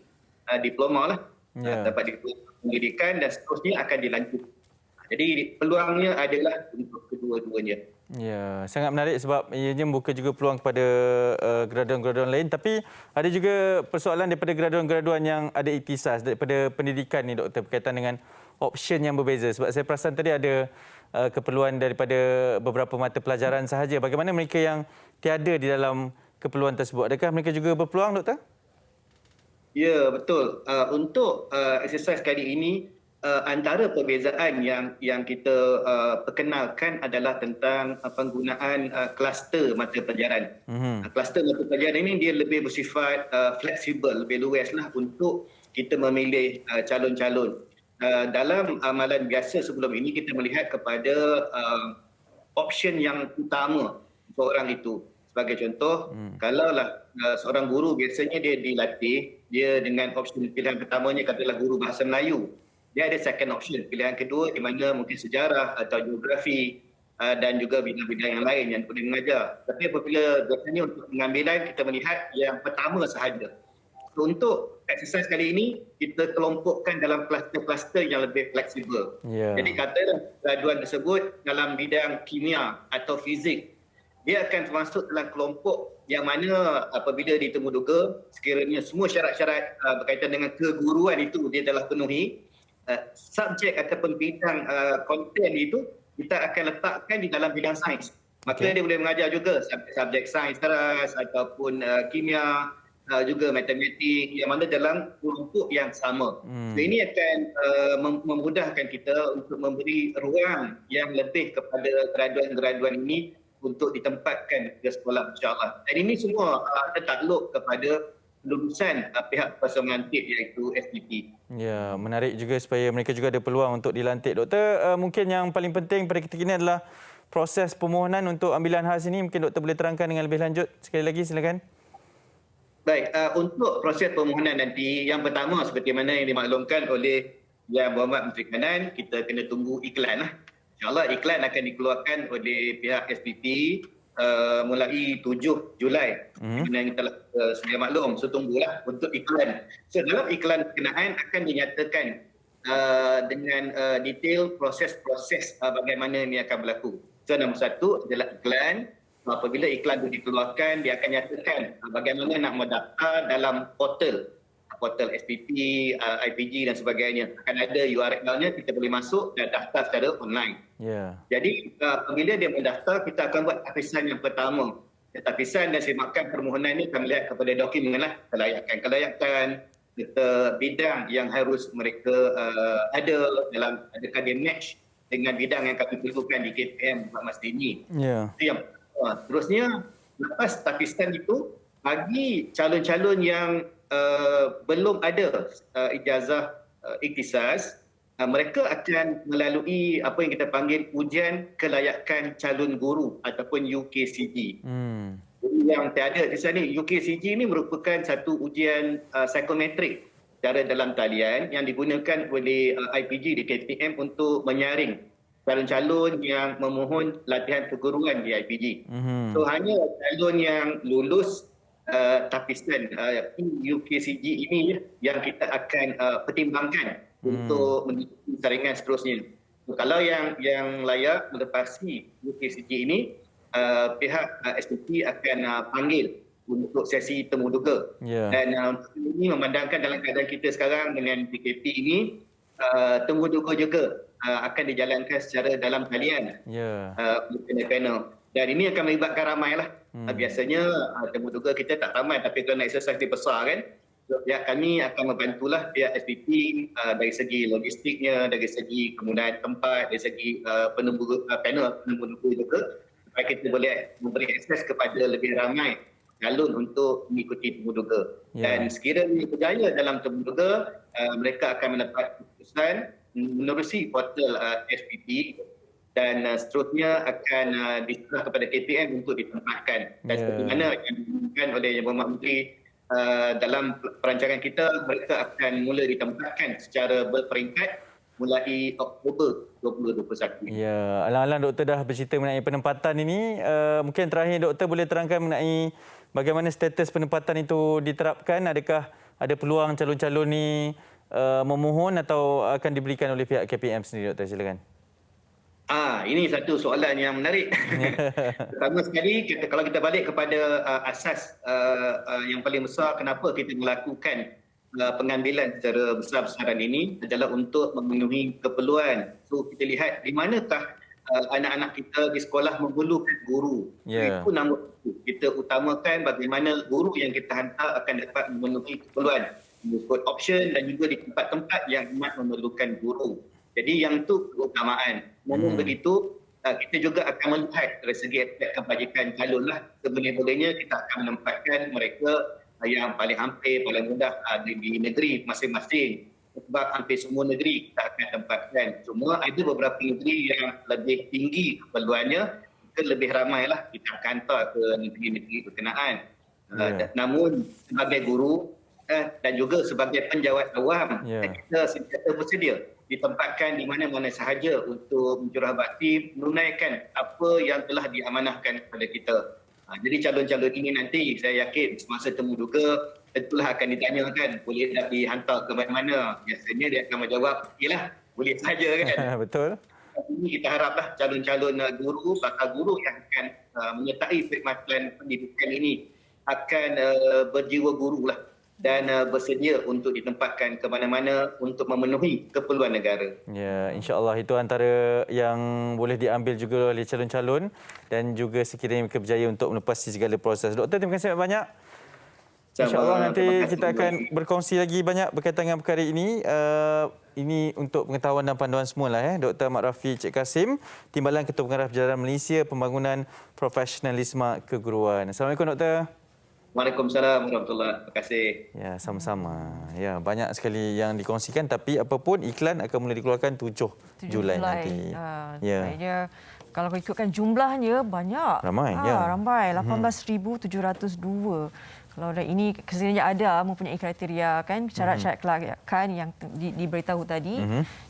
diploma lah. Dapat diploma pendidikan dan seterusnya akan dilanjut. Jadi peluangnya adalah untuk kedua-duanya. Ya, sangat menarik sebab ianya membuka juga peluang kepada graduan-graduan lain, tapi ada juga persoalan daripada graduan-graduan yang ada ikhtisas daripada pendidikan ni doktor berkaitan dengan option yang berbeza. Sebab saya perasan tadi ada keperluan daripada beberapa mata pelajaran sahaja. Bagaimana mereka yang tiada di dalam keperluan tersebut? Adakah mereka juga berpeluang, doktor? Ya, betul. Untuk exercise kali ini, antara perbezaan yang kita perkenalkan adalah tentang penggunaan kluster mata pelajaran. Kluster mata pelajaran ini dia lebih bersifat fleksibel, lebih luas lah untuk kita memilih calon-calon. Dalam amalan biasa sebelum ini kita melihat kepada option yang utama seorang itu. Sebagai contoh, kalaulah seorang guru biasanya dia dilatih, dia dengan option pilihan pertamanya katakanlah guru bahasa Melayu. Dia ada second option, pilihan kedua di mana mungkin sejarah atau geografi dan juga bidang-bidang yang lain yang boleh mengajar. Tapi apabila biasanya untuk pengambilan kita melihat yang pertama sahaja. So, untuk exercise kali ini kita kelompokkan dalam kluster-kluster yang lebih fleksibel. Jadi katakanlah graduan tersebut dalam bidang kimia atau fizik, dia akan termasuk dalam kelompok yang mana apabila ditemuduga sekiranya semua syarat-syarat berkaitan dengan keguruan itu dia telah penuhi, subjek ataupun bidang konten itu kita akan letakkan di dalam bidang sains. Maka dia boleh mengajar juga subjek sains teras ataupun kimia, juga matematik yang mana dalam kelompok yang sama. So, ini akan memudahkan kita untuk memberi ruang yang lebih kepada graduan-graduan ini untuk ditempatkan ke sekolah, insya-Allah. Dan ini semua tertakluk kepada lulusan pihak kuasa mengantik iaitu SPP. Ya, menarik juga supaya mereka juga ada peluang untuk dilantik. Doktor, mungkin yang paling penting pada ketika ini adalah proses permohonan untuk ambilan khas ini. Mungkin doktor boleh terangkan dengan lebih lanjut. Sekali lagi silakan. Baik, untuk proses permohonan nanti, yang pertama seperti mana yang dimaklumkan oleh Yang Berhormat Menteri Kanan, kita kena tunggu iklan lah. InsyaAllah iklan akan dikeluarkan oleh pihak SPP mulai 7 Julai. Yang telah sedia maklum, so tunggulah untuk iklan. So dalam iklan berkenaan akan dinyatakan dengan detail proses-proses bagaimana ini akan berlaku. So nombor satu adalah iklan. Apabila iklan itu dikeluarkan, dia akan nyatakan bagaimana nak mendaftar dalam portal SPP, IPG dan sebagainya. Akan ada URL-nya, kita boleh masuk dan daftar secara online. Jadi apabila dia mendaftar, kita akan buat tapisan yang pertama. Tapisan dan semakkan permohonan ini akan melihat kepada dokumen lah, kelayakan, serta bidang yang harus mereka ada dalam, adakah dia match dengan bidang yang kami perlukan di KPM buat masa ini. Itu yang terusnya, lepas tapisan itu, bagi calon-calon yang belum ada ijazah Ikhtisas, mereka akan melalui apa yang kita panggil ujian kelayakan calon guru ataupun UKCG. Yang tiada di sana, UKCG ini merupakan satu ujian psikometrik secara dalam talian yang digunakan oleh IPG di KPM untuk menyaring calon-calon yang memohon latihan keguruan di IPG. So hanya calon yang lulus tapisan UKCG ini yang kita akan pertimbangkan untuk menuju saringan seterusnya. So, kalau yang layak melepasi UKCG ini, pihak SPP akan panggil untuk sesi temuduga. Dan ini memandangkan dalam keadaan kita sekarang dengan PKP ini, temuduga juga akan dijalankan secara dalam talian panel. Dan ini akan melibatkan ramai lah. Biasanya temuduga kita tak ramai, tapi kerana exercise dia besar kan, pihak kami akan membantulah pihak SPP dari segi logistiknya, dari segi kemudahan tempat, dari segi panel penemuduga juga, supaya kita boleh memberi akses kepada lebih ramai calon untuk mengikuti temuduga. Dan sekiranya berjaya dalam temuduga, mereka akan mendapat keputusan menerusi portal SPP dan seterusnya akan diserah kepada KPM untuk ditempatkan. Dan seperti mana yang diumumkan oleh Yang Berhormat Menteri dalam perancangan kita, mereka akan mula ditempatkan secara berperingkat mulai Oktober 2021. Ya, alang-alang doktor dah bercerita mengenai penempatan ini. Mungkin terakhir doktor boleh terangkan mengenai bagaimana status penempatan itu diterapkan? Adakah ada peluang calon-calon ni memohon atau akan diberikan oleh pihak KPM sendiri, doktor? Silakan. Ini satu soalan yang menarik. Pertama sekali, kalau kita balik kepada asas yang paling besar kenapa kita melakukan pengambilan secara besar-besaran ini adalah untuk memenuhi keperluan. So kita lihat di manakah anak-anak kita di sekolah memerlukan guru. Itu nombor satu. Kita utamakan bagaimana guru yang kita hantar akan dapat memenuhi keperluan. Mengikut option dan juga di tempat-tempat yang amat memerlukan guru. Jadi yang itu keutamaan. Namun begitu, kita juga akan melihat dari segi aspek kebajikan calon lah. Sebenarnya kita akan menempatkan mereka yang paling hampir, paling mudah di negeri masing-masing. Sebab hampir semua negeri kita akan tempatkan. Cuma ada beberapa negeri yang lebih tinggi keperluannya, kita lebih ramailah kita akan hantar ke negeri-negeri berkenaan. Namun sebagai guru dan juga sebagai penjawat awam, kita sentiasa bersedia ditempatkan di mana-mana sahaja untuk mencurahbakti menunaikan apa yang telah diamanahkan kepada kita. Jadi calon-calon ini nanti saya yakin semasa temuduga tentulah akan ditanyakan boleh tak dihantar ke mana-mana. Biasanya dia akan menjawab, iyalah boleh saja kan. Betul. Ini kita haraplah calon-calon guru, bakal guru yang akan menyertai perkhidmatan pendidikan ini akan berjiwa guru lah dan bersedia untuk ditempatkan ke mana-mana untuk memenuhi keperluan negara. Ya, insya-Allah itu antara yang boleh diambil juga oleh calon-calon dan juga sekiranya mereka berjaya untuk melepasi segala proses. Doktor, terima kasih banyak. InsyaAllah nanti kita akan berkongsi lagi banyak berkaitan dengan perkara ini. Ini untuk pengetahuan dan panduan semualah. Dr. Ahmad Rafi Cik Kasim, Timbalan Ketua Pengarah Perjalanan Malaysia Pembangunan Profesionalisme Keguruan. Assalamualaikum, Doktor. Waalaikumsalam warahmatullahi. Terima kasih. Ya, sama-sama. Ya, banyak sekali yang dikongsikan tapi apapun iklan akan mula dikeluarkan 7 Julai nanti. Ya. Kalau ikutkan jumlahnya banyak. Ramai, ramai. 18,702. Kalau ini kesengaja ada mempunyai kriteria kan, syarat-syarat kelayakan yang diberitahu tadi.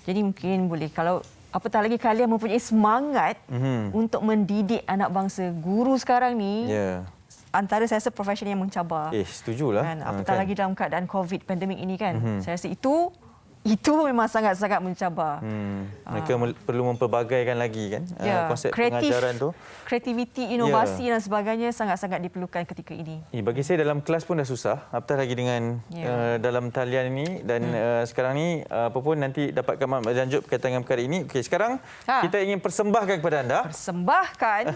Jadi mungkin boleh kalau apatah lagi kalian mempunyai semangat untuk mendidik anak bangsa. Guru sekarang ni antara saya rasa profesi yang mencabar. Setujulah. Kan? Apatah lagi dalam keadaan COVID pandemik ini kan. Saya rasa itu memang sangat-sangat mencabar. Mereka perlu mempelbagaikan lagi kan konsep pengajaran tu. Kreativiti, inovasi dan sebagainya sangat-sangat diperlukan ketika ini. Bagi saya dalam kelas pun dah susah, apatah lagi dengan dalam talian ini dan sekarang ni apa pun nanti dapatkan maklumat lanjut berkaitan dengan perkara ini. Okey, sekarang kita ingin persembahkan kepada anda. Persembahkan?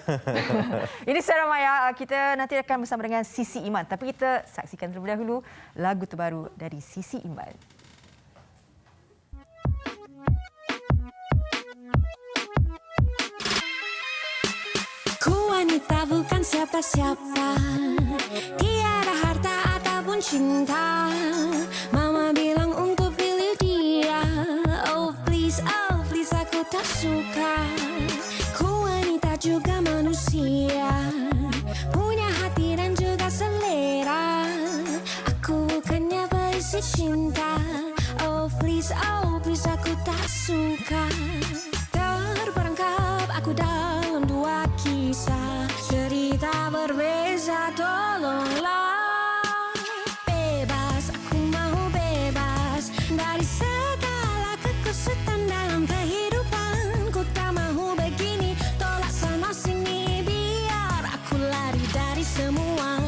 Ini secara maya kita nanti akan bersama dengan Sisi Iman. Tapi kita saksikan terlebih dahulu lagu terbaru dari Sisi Iman. Wanita bukan siapa-siapa, tiada harta ataupun cinta. Mama bilang untuk pilih dia, berisi cinta. Oh please aku tak suka. Terperangkap aku dalam dua kisah, cerita berbeza, tolonglah. Bebas, aku mau bebas dari segala kekusutan dalam kehidupan. Ku tak mau begini, tolak sana sini, biar aku lari dari semua.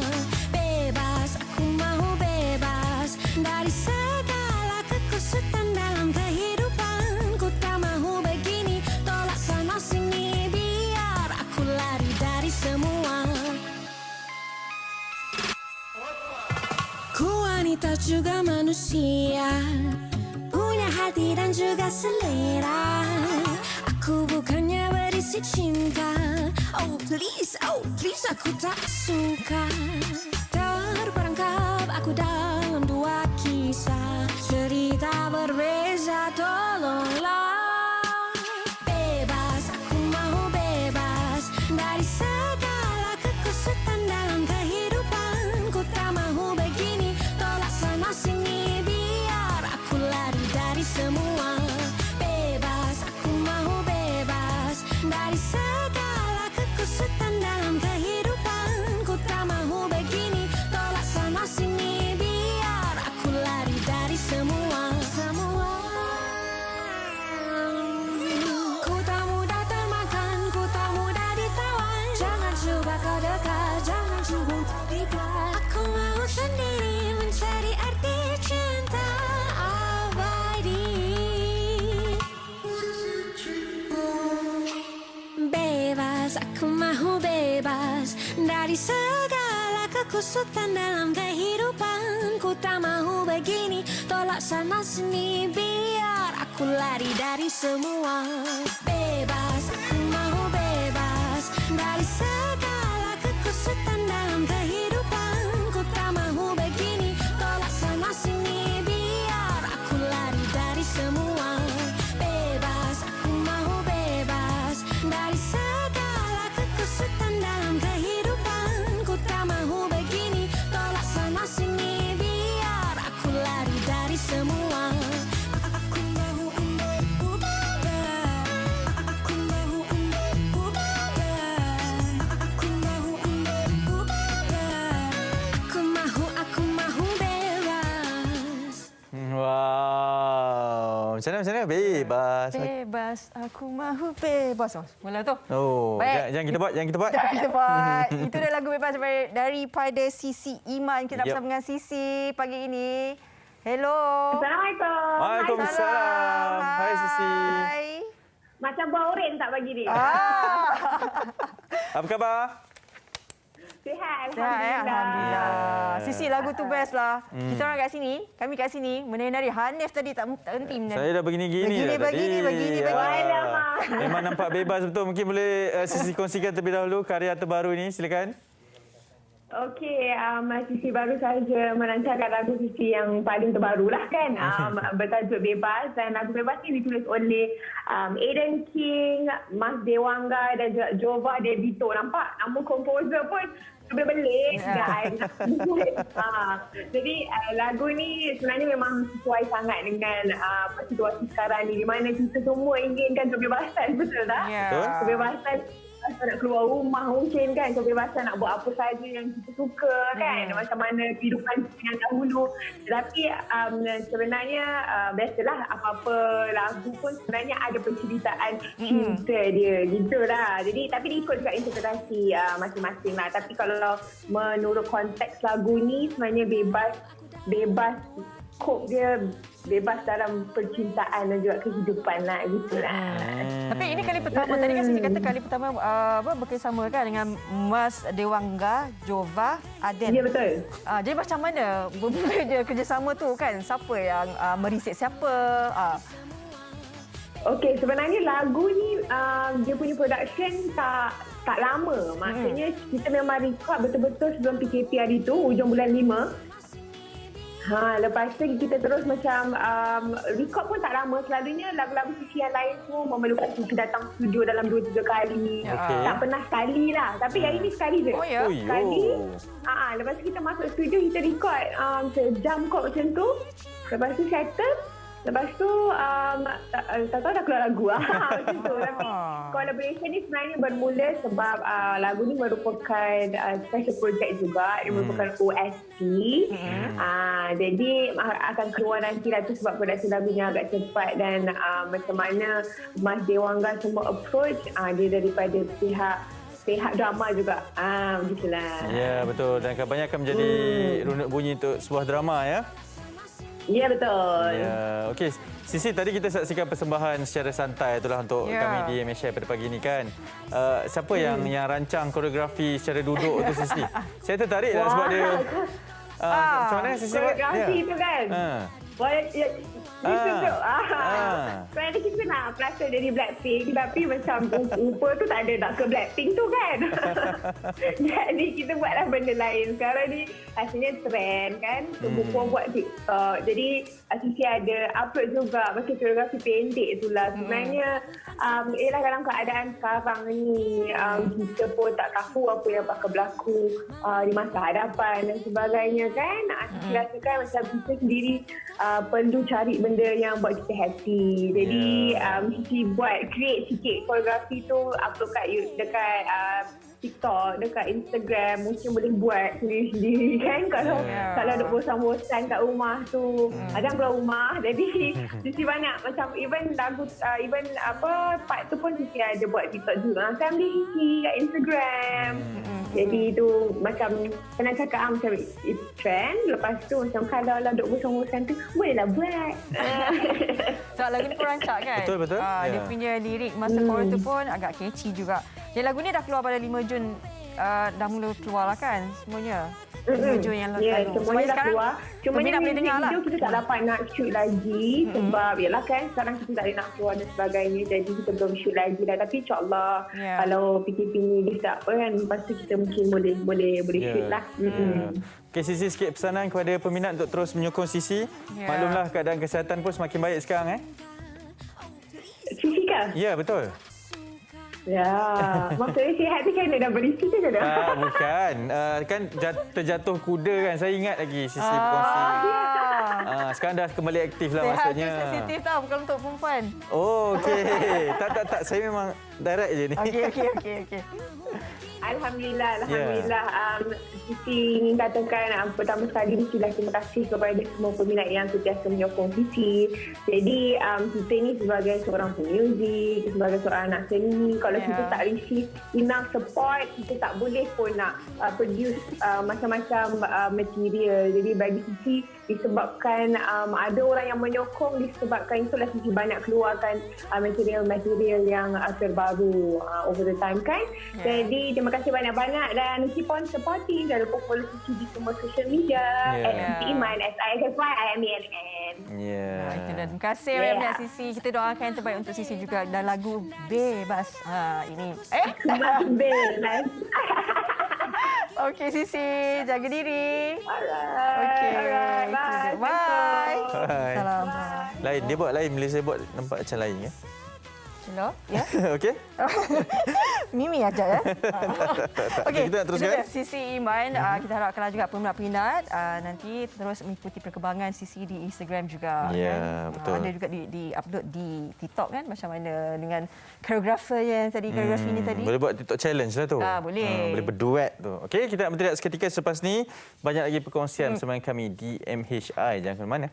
Bebas, aku mau bebas dari segala kekusutan dalam kehidupan. Ku tak mau begini, tolak sana sini, biar aku lari dari semua. Ku wanita juga manusia, punya hati dan juga selera. Aku bukannya berisi cinta. Oh please aku tak suka. Terperangkap aku dalam dua kisah, cerita berbeza, tolonglah. Bebas, aku mau bebas dari segala kekusutan dalam kehidupan. Ku tak mau begini, tolak sana sini, biar aku lari dari semua. Bebas, aku mau bebas dari segala kekusutan dalam kehidupan. Ku tak mau begini, tolak sana sini, biar aku lari dari semua. Ku tak mudah termakan, ku tak mudah ditawan. Jangan coba kau dekat, jangan coba untuk dekat. Aku mau sendiri mencari arti cinta abadi. Bebas, aku mau bebas dari segala kekusutan dalam kehidupan. Ku tak mau begini, tolak sana sini, biar aku lari dari semua. Bebas, aku mau bebas dari segala kekusutan dalam kehidupan. Ku tak mau begini, tolak sana sini, biar aku lari dari semua. Bebas, aku mau bebas dari segala kekusutan dalam kehidupan. Ku tak mau begini, tolak sana sini, biar aku lari dari semua. Aku mau untukku bebas. Aku mau untukku bebas. Aku mau untukku bebas. Aku mau bebas. Wow. Macam mana? Bebas. Bebas, aku mahu bebas. Mula tu. Oh, Baik. jangan kita buat. Jangan kita buat. Itu dah lagu bebas daripada Sisi Iman. Kita Yep. bersama dengan Sisi pagi ini. Hello. Assalamualaikum. Waalaikumsalam. Hai Sisi. Hai. Macam buah oren tak pagi ni? Apa khabar? Sihat, Alhamdulillah. Alhamdulillah. Sisi lagu tu best lah. Hmm. Kita orang kat sini, kami kat sini menari-nari. Hanif tadi tak henti menari. Saya dah begini-gini dah Begini. Memang nampak bebas betul. Mungkin boleh Sisi kongsikan terlebih dahulu karya terbaru ni. Silakan. Okey, Sisi baru saja melancarkan lagu Sisi yang paling terbaru lah kan. Bertajuk Bebas, dan lagu Bebas ni ditulis oleh Aiden King, Mas Dewangga dan juga Jova Debito. Nampak nama komposer pun belik dan jadi lagu ni sebenarnya memang sesuai sangat dengan situasi sekarang ni, di mana kita semua inginkan kebebasan, betul tak? Ya. Kebebasan nak keluar rumah mungkin kan, kebebasan nak buat apa saja yang kita suka kan, macam mana kehidupan yang dahulu. Tetapi sebenarnya biasalah, apa-apa lagu pun sebenarnya ada penceritaan cinta dia gitulah. Jadi tapi dia ikut juga interpretasi masing-masing lah. Tapi kalau menurut konteks lagu ni sebenarnya bebas skop dia bebas dalam percintaan dan juga kehidupan lah gitulah. Tapi ini kali pertama, tadi kan Sisi kata kali pertama bekerjasama kan dengan Mas Dewangga, Jova, Aden. Ya, betul. Jadi macam mana berbeza kerjasama tu kan? Siapa yang meriset siapa? Okey, sebenarnya lagu ni dia punya production tak lama. Maksudnya kita memang record betul-betul sebelum PKP hari tu, hujung bulan 5. Lepas tu kita terus macam record pun tak lama. Selalunya lagu-lagu Sisi yang lain semua memerlukan Sisi datang studio dalam 2-3 kali. Okey. Tak pernah sekali lah. Tapi yang ini sekali je. Oh, ya? Sekali. Lepas tu kita masuk studio, kita record sejam kot macam tu. Lepas tu settle. Lepas tu tak tahu dah keluar lagu macam tu. Tapi collaboration ni sebenarnya bermula sebab lagu ni merupakan special project juga. Dia merupakan OST. Jadi akan keluar nanti lah tu sebab produksi lagunya agak cepat dan macam mana Mas Dewangga semua approach dia daripada pihak drama juga. Begitulah. Ya, betul. Dan kebanyakan menjadi runut bunyi untuk sebuah drama ya. Ya, betul. Ya, okey. Sisi, tadi kita saksikan persembahan secara santai itulah untuk kami di MHI pada pagi ini kan. Siapa yang rancang koreografi secara duduk tu Sisi? Saya tertarik lah sebab dia macam mana Sisi buat? Koreografi tu kan. Sebenarnya kita nak plaster dari Blackpink tapi macam rupa tu tak ada nak ke Blackpink tu kan. Jadi kita buatlah benda lain. Sekarang ni asalnya trend kan. Semua buat TikTok. Jadi Sisi ada upload juga macam koreografi pendek tu lah. Sebenarnya ialah dalam keadaan sekarang ni kita pun tak tahu apa yang bakal berlaku di masa hadapan dan sebagainya kan. Sisi rasakan macam kita sendiri perlu cari benda yang buat kita happy. Jadi Sisi buat create sikit koreografi tu upload dekat TikTok, dekat Instagram, mungkin boleh buat sendiri-sendiri kan kalau duk bosan-bosan kat rumah tu. Ada keluar rumah jadi Sisi banyak macam even lagu part tu pun Sisi ada buat TikTok juga. Family Sisi kat Instagram. Jadi tu macam pernah cakap macam it's trend. Lepas tu macam kalau lah duk bosan-bosan tu bolehlah buat. Sebab lagu ni pun rancak kan? Betul. Dia punya lirik masa chorus tu pun agak catchy juga. Jadi lagu ni dah keluar pada 5 Jun. Dah mula keluar lah kan semuanya? 5 Jun yang lalu. Semuanya dah keluar. Cuma ni boleh dengar lah. kita tak dapat nak shoot lagi sebab yalah kan sekarang kita tak ada nak keluar dan sebagainya. Jadi kita belum shoot lagi lah. Tapi insyaAllah kalau PKP ni dia tak apa kan, lepas tu kita mungkin boleh shoot lah. Okey, Sisi, sikit pesanan kepada peminat untuk terus menyokong Sisi. Maklumlah keadaan kesihatan pun semakin baik sekarang Sisi kah? Ya, betul. Ya, maksudnya sihat ni kan dah berisi ke dah? Bukan. Kan terjatuh kuda kan. Saya ingat lagi Sisi berkongsi. Sekarang dah kembali aktif lah maksudnya. Sihat tu sensitif tau, bukan untuk perempuan. Oh, okey. Tak. Saya memang direct je ni. Okey. Alhamdulillah. Sisi ingin katakan pertama sekali mestilah terima kasih kepada semua peminat yang sentiasa menyokong Sisi. Jadi kita ni sebagai seorang pemuzik, sebagai seorang anak seni, kalau kita tak receive enough support, kita tak boleh pun nak produce macam-macam material. Jadi bagi Sisi disebabkan ada orang yang menyokong, disebabkan itulah Sisi banyak keluarkan material-material yang terbaru over the time kan. Jadi terima kasih banyak-banyak dan keep on supporting. Jangan lupa follow Sisi di semua social media. Sisi Iman, SISYIMANN. Itu dah. Terima kasih banyak Sisi. Kita doakan yang terbaik untuk Sisi juga dan lagu Bebas. Ini. Bebas. Okey Sisi, jaga diri. Alright. Bye. Salam. Lain, dia buat lain. Bila saya buat nampak macam lain ya. Hello? Ya? Okey. Mimi aja ya. Okey, kita nak teruskan. Sisi Iman, kita harapkan juga peminat-peminat nanti terus mengikuti perkembangan Sisi di Instagram juga. Ya, betul. Ada juga di-upload di TikTok kan macam mana dengan koreografer yang tadi, koreografi ni tadi. Boleh buat TikTok challenge lah tu. Boleh. Boleh berduet tu. Okey, kita nak bertindak seketika selepas ni. Banyak lagi perkongsian bersama kami di MHI. Jangan ke mana.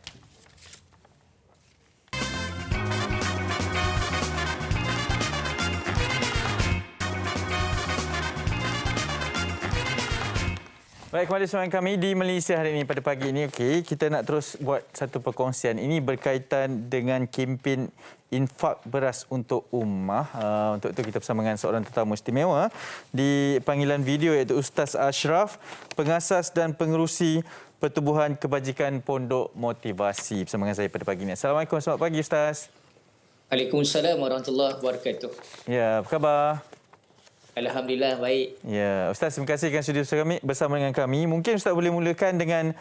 Baik, kembali bersama kami di Malaysia hari ini pada pagi ini. Okey, kita nak terus buat satu perkongsian. Ini berkaitan dengan kempen infak beras untuk ummah. Untuk itu kita bersama dengan seorang tetamu istimewa di panggilan video iaitu Ustaz Ashraf, pengasas dan pengerusi Pertubuhan Kebajikan Pondok Motivasi bersama dengan saya pada pagi ini. Assalamualaikum, selamat pagi Ustaz. Waalaikumsalam warahmatullahi wabarakatuh. Ya, apa khabar? Alhamdulillah baik. Ya, Ustaz, terima kasih kerana sudi bersama dengan kami. Mungkin Ustaz boleh mulakan dengan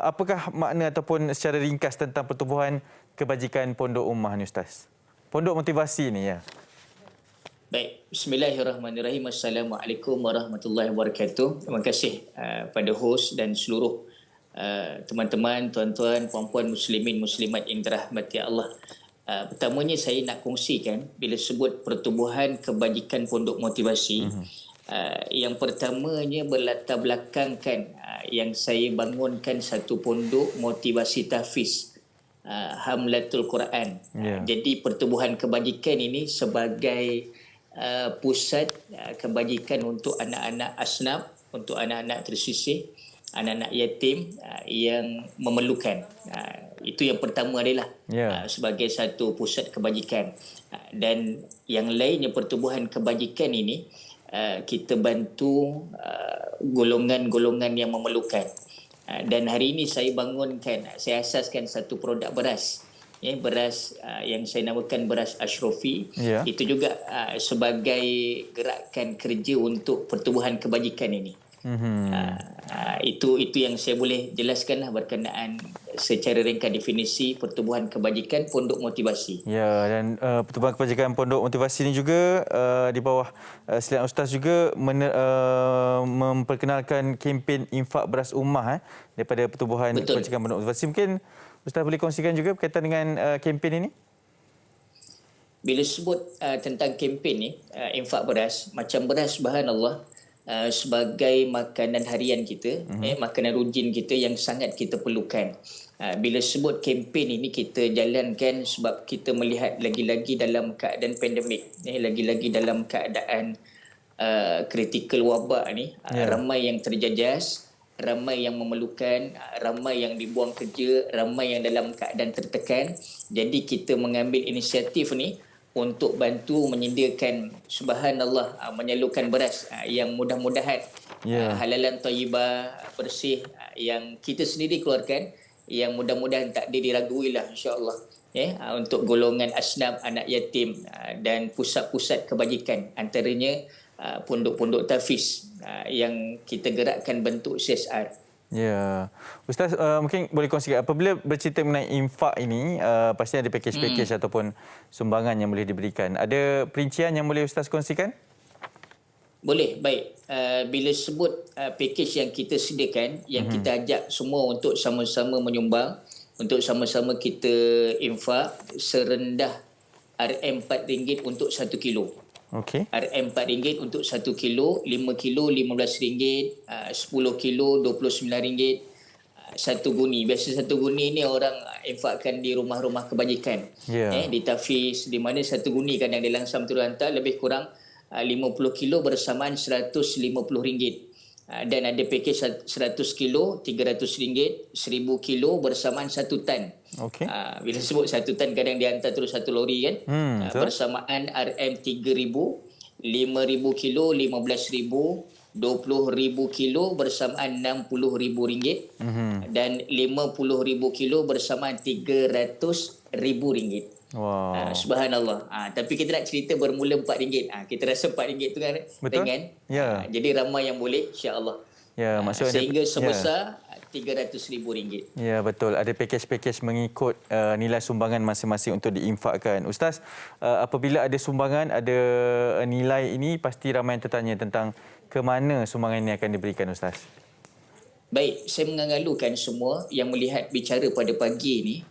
apakah makna ataupun secara ringkas tentang pertubuhan kebajikan Pondok Ummah ni, Ustaz? Pondok motivasi ni, ya. Baik, bismillahirrahmanirrahim. Assalamualaikum warahmatullahi wabarakatuh. Terima kasih pada hos dan seluruh teman-teman, tuan-tuan, puan-puan muslimin muslimat yang dirahmati Allah. Pertamanya saya nak kongsikan bila sebut pertubuhan kebajikan pondok motivasi. Yang pertamanya berlatar belakangkan yang saya bangunkan satu pondok motivasi tahfiz Hamlatul Quran. Jadi pertubuhan kebajikan ini sebagai pusat kebajikan untuk anak-anak asnaf, untuk anak-anak tersisih, anak-anak yatim yang memerlukan. Itu yang pertama adalah sebagai satu pusat kebajikan. Dan yang lainnya pertubuhan kebajikan ini kita bantu golongan-golongan yang memerlukan. Dan hari ini saya bangunkan, saya asaskan satu produk beras. Beras yang saya namakan beras Ashrafi. Itu juga sebagai gerakan kerja untuk pertubuhan kebajikan ini. Itu yang saya boleh jelaskanlah berkenaan secara ringkas definisi pertubuhan kebajikan pondok motivasi. Ya, dan pertubuhan kebajikan pondok motivasi ini juga di bawah silian Ustaz juga memperkenalkan kempen infak beras ummah daripada pertubuhan kebajikan pondok motivasi. Mungkin Ustaz boleh kongsikan juga berkaitan dengan kempen ini? Bila sebut tentang kempen ni, infak beras, macam beras subhanallah, sebagai makanan harian kita, makanan rutin kita yang sangat kita perlukan. Bila sebut kempen ini kita jalankan sebab kita melihat lagi-lagi dalam keadaan pandemik, lagi-lagi dalam keadaan kritikal wabak ni, ramai yang terjajas, ramai yang memerlukan, ramai yang dibuang kerja, ramai yang dalam keadaan tertekan. Jadi kita mengambil inisiatif ni untuk bantu menyediakan subhanallah menyalurkan beras yang mudah-mudahan halalan thayyibah, bersih, yang kita sendiri keluarkan, yang mudah-mudahan tak diragui lah insya-Allah, untuk golongan asnaf, anak yatim dan pusat-pusat kebajikan, antaranya pondok-pondok tahfiz yang kita gerakkan bentuk CSR. Ya, Ustaz mungkin boleh kongsikan apabila bercerita mengenai infak ini, pasti ada pakej-pakej ataupun sumbangan yang boleh diberikan. Ada perincian yang boleh Ustaz kongsikan? Boleh, baik. Bila sebut pakej yang kita sediakan, yang kita ajak semua untuk sama-sama menyumbang, untuk sama-sama kita infak serendah RM4 untuk 1 kilo. Okey. RM4 untuk 1 kilo, 5 kilo RM15, 10 kilo RM29, 1 guni. Biasa 1 guni ni orang infakkan di rumah-rumah kebajikan. Di tahfiz, di mana 1 guni kadang dia langsam turun hantar, lebih kurang 50 kilo bersamaan RM150. Dan ada pakej 100 kilo RM300, 1000 kilo bersamaan 1 tan. Bila sebut 1 tan kadang dia hantar terus 1 lori kan. Bersamaan RM3000, 5000 kilo RM15000, 20,000 kilo bersamaan RM60,000, dan 50,000 kilo bersamaan RM300,000. Wow. Subhanallah. Tapi kita nak cerita bermula RM4. Kita rasa RM4 tu kan ringan. Jadi ramai yang boleh insya-Allah. Ya, maksudnya sehingga sebesar RM300,000. Ya, betul. Ada pakej-pakej mengikut nilai sumbangan masing-masing untuk diinfakkan. Ustaz, apabila ada sumbangan, ada nilai ini, pasti ramai yang tertanya tentang ke mana sumbangan ini akan diberikan, Ustaz. Baik, saya mengangalukan semua yang melihat bicara pada pagi ini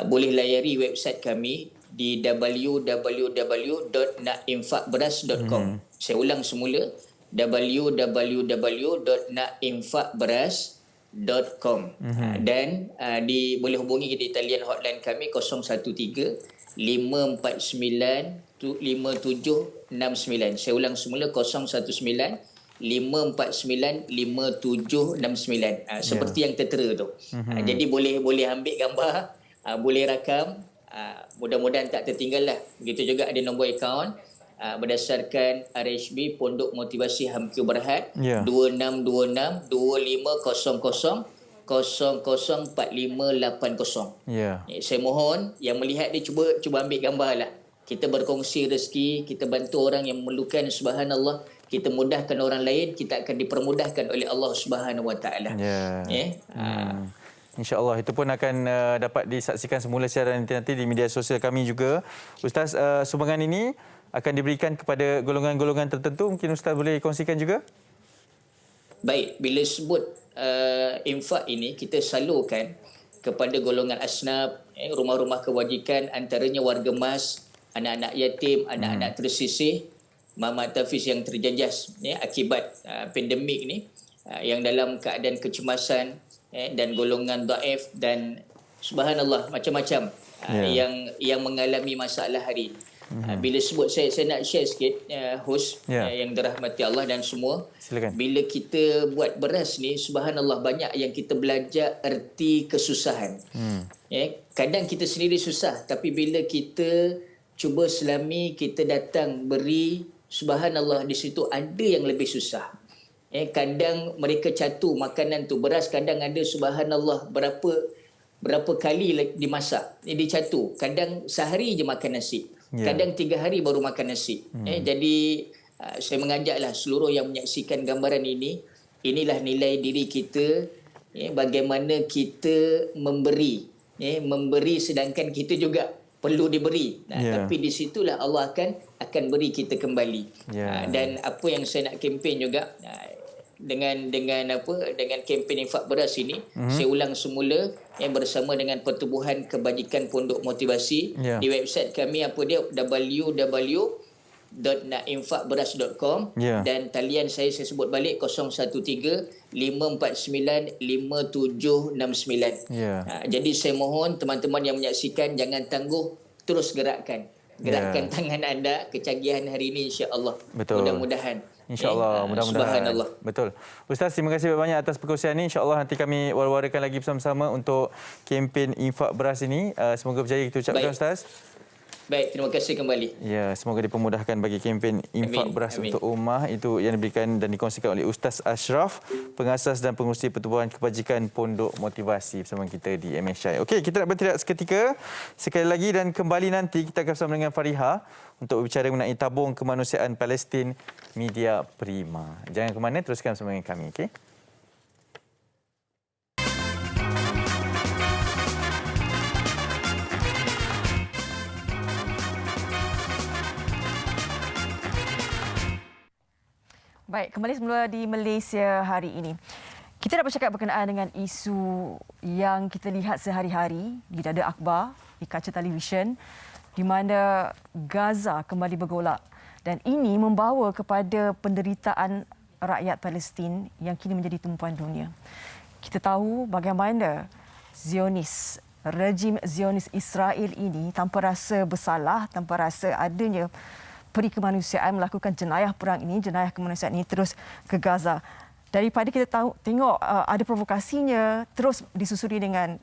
boleh layari website kami di www.nakinfakberas.com. Saya ulang semula, www.nakinfakberas.com. Dan boleh hubungi di talian hotline kami 013 549 5769. Saya ulang semula 019 549 5769. Seperti yang tertera tu. Jadi boleh ambil gambar, boleh rakam, mudah-mudahan tak tertinggal lah. Begitu juga ada nombor akaun berdasarkan RHB Pondok Motivasi Hamka Berhad 2626 2500 004580. Saya mohon yang melihat dia cuba ambil gambar lah. kita berkongsi rezeki, kita bantu orang yang memerlukan, subhanallah, kita mudahkan orang lain, kita akan dipermudahkan oleh Allah Subhanahu Wa Taala. InsyaAllah itu pun akan dapat disaksikan semula secara nanti di media sosial kami juga. Ustaz, sumbangan ini akan diberikan kepada golongan-golongan tertentu. Mungkin Ustaz boleh kongsikan juga? Baik, bila sebut infak ini, kita salurkan kepada golongan asnaf, rumah-rumah kebajikan, antaranya warga mas, anak-anak yatim, anak-anak tersisih, mama tafis yang terjejas akibat pandemik ni, yang dalam keadaan kecemasan, dan golongan dhaif, dan subhanallah macam-macam yang mengalami masalah hari ini. Bila sebut, saya nak share sikit, host yang dirahmati Allah dan semua. Silakan. Bila kita buat beras ni, subhanallah, banyak yang kita belajar erti kesusahan. Kadang kita sendiri susah, tapi bila kita cuba selami, kita datang beri, subhanallah, di situ ada yang lebih susah. Kadang mereka catu makanan tu, beras kadang ada subhanallah berapa kali dimasak, dicatu. Kadang sehari je makan nasi. Kadang 3 hari baru makan nasi. Jadi saya mengajaklah seluruh yang menyaksikan gambaran ini, inilah nilai diri kita, bagaimana kita memberi, memberi sedangkan kita juga perlu diberi. Tapi di situlah Allah akan beri kita kembali. Dan apa yang saya nak kempen juga, dengan kempen infak beras ini, saya ulang semula bersama dengan Pertubuhan Kebajikan Pondok Motivasi di website kami, apa dia, www.nakinfakberas.com, dan talian saya sebut balik 013-549-5769. Jadi saya mohon teman-teman yang menyaksikan jangan tangguh, terus gerakkan tangan anda, kecanggihan hari ini, insya-Allah. Mudah-mudahan. InsyaAllah, mudah-mudahan. Betul. Ustaz, terima kasih banyak atas perkongsian ini. InsyaAllah nanti kami war-warakan lagi bersama-sama untuk kempen infak beras ini. Semoga berjaya kita ucapkan, Ustaz. Baik, terima kasih kembali. Ya, semoga dipermudahkan bagi kempen infak beras untuk ummah. Itu yang diberikan dan dikongsikan oleh Ustaz Ashraf, pengasas dan pengurusi Pertubuhan Kebajikan Pondok Motivasi bersama kita di MSI. Okey, kita nak bertindak seketika sekali lagi dan kembali nanti kita akan bersama dengan Fariha untuk berbicara mengenai tabung kemanusiaan Palestin Media Prima. Jangan ke mana, teruskan bersama dengan kami, okey? Baik, kembali semula di Malaysia hari ini. Kita nak bercakap berkenaan dengan isu yang kita lihat sehari-hari di dada akhbar, di kaca televisyen, di mana Gaza kembali bergolak. Dan ini membawa kepada penderitaan rakyat Palestin yang kini menjadi tumpuan dunia. Kita tahu bagaimana rejim Zionis Israel ini tanpa rasa bersalah, tanpa rasa adanya peri kemanusiaan melakukan jenayah perang ini, jenayah kemanusiaan ini terus ke Gaza. Daripada kita tengok ada provokasinya terus disusuri dengan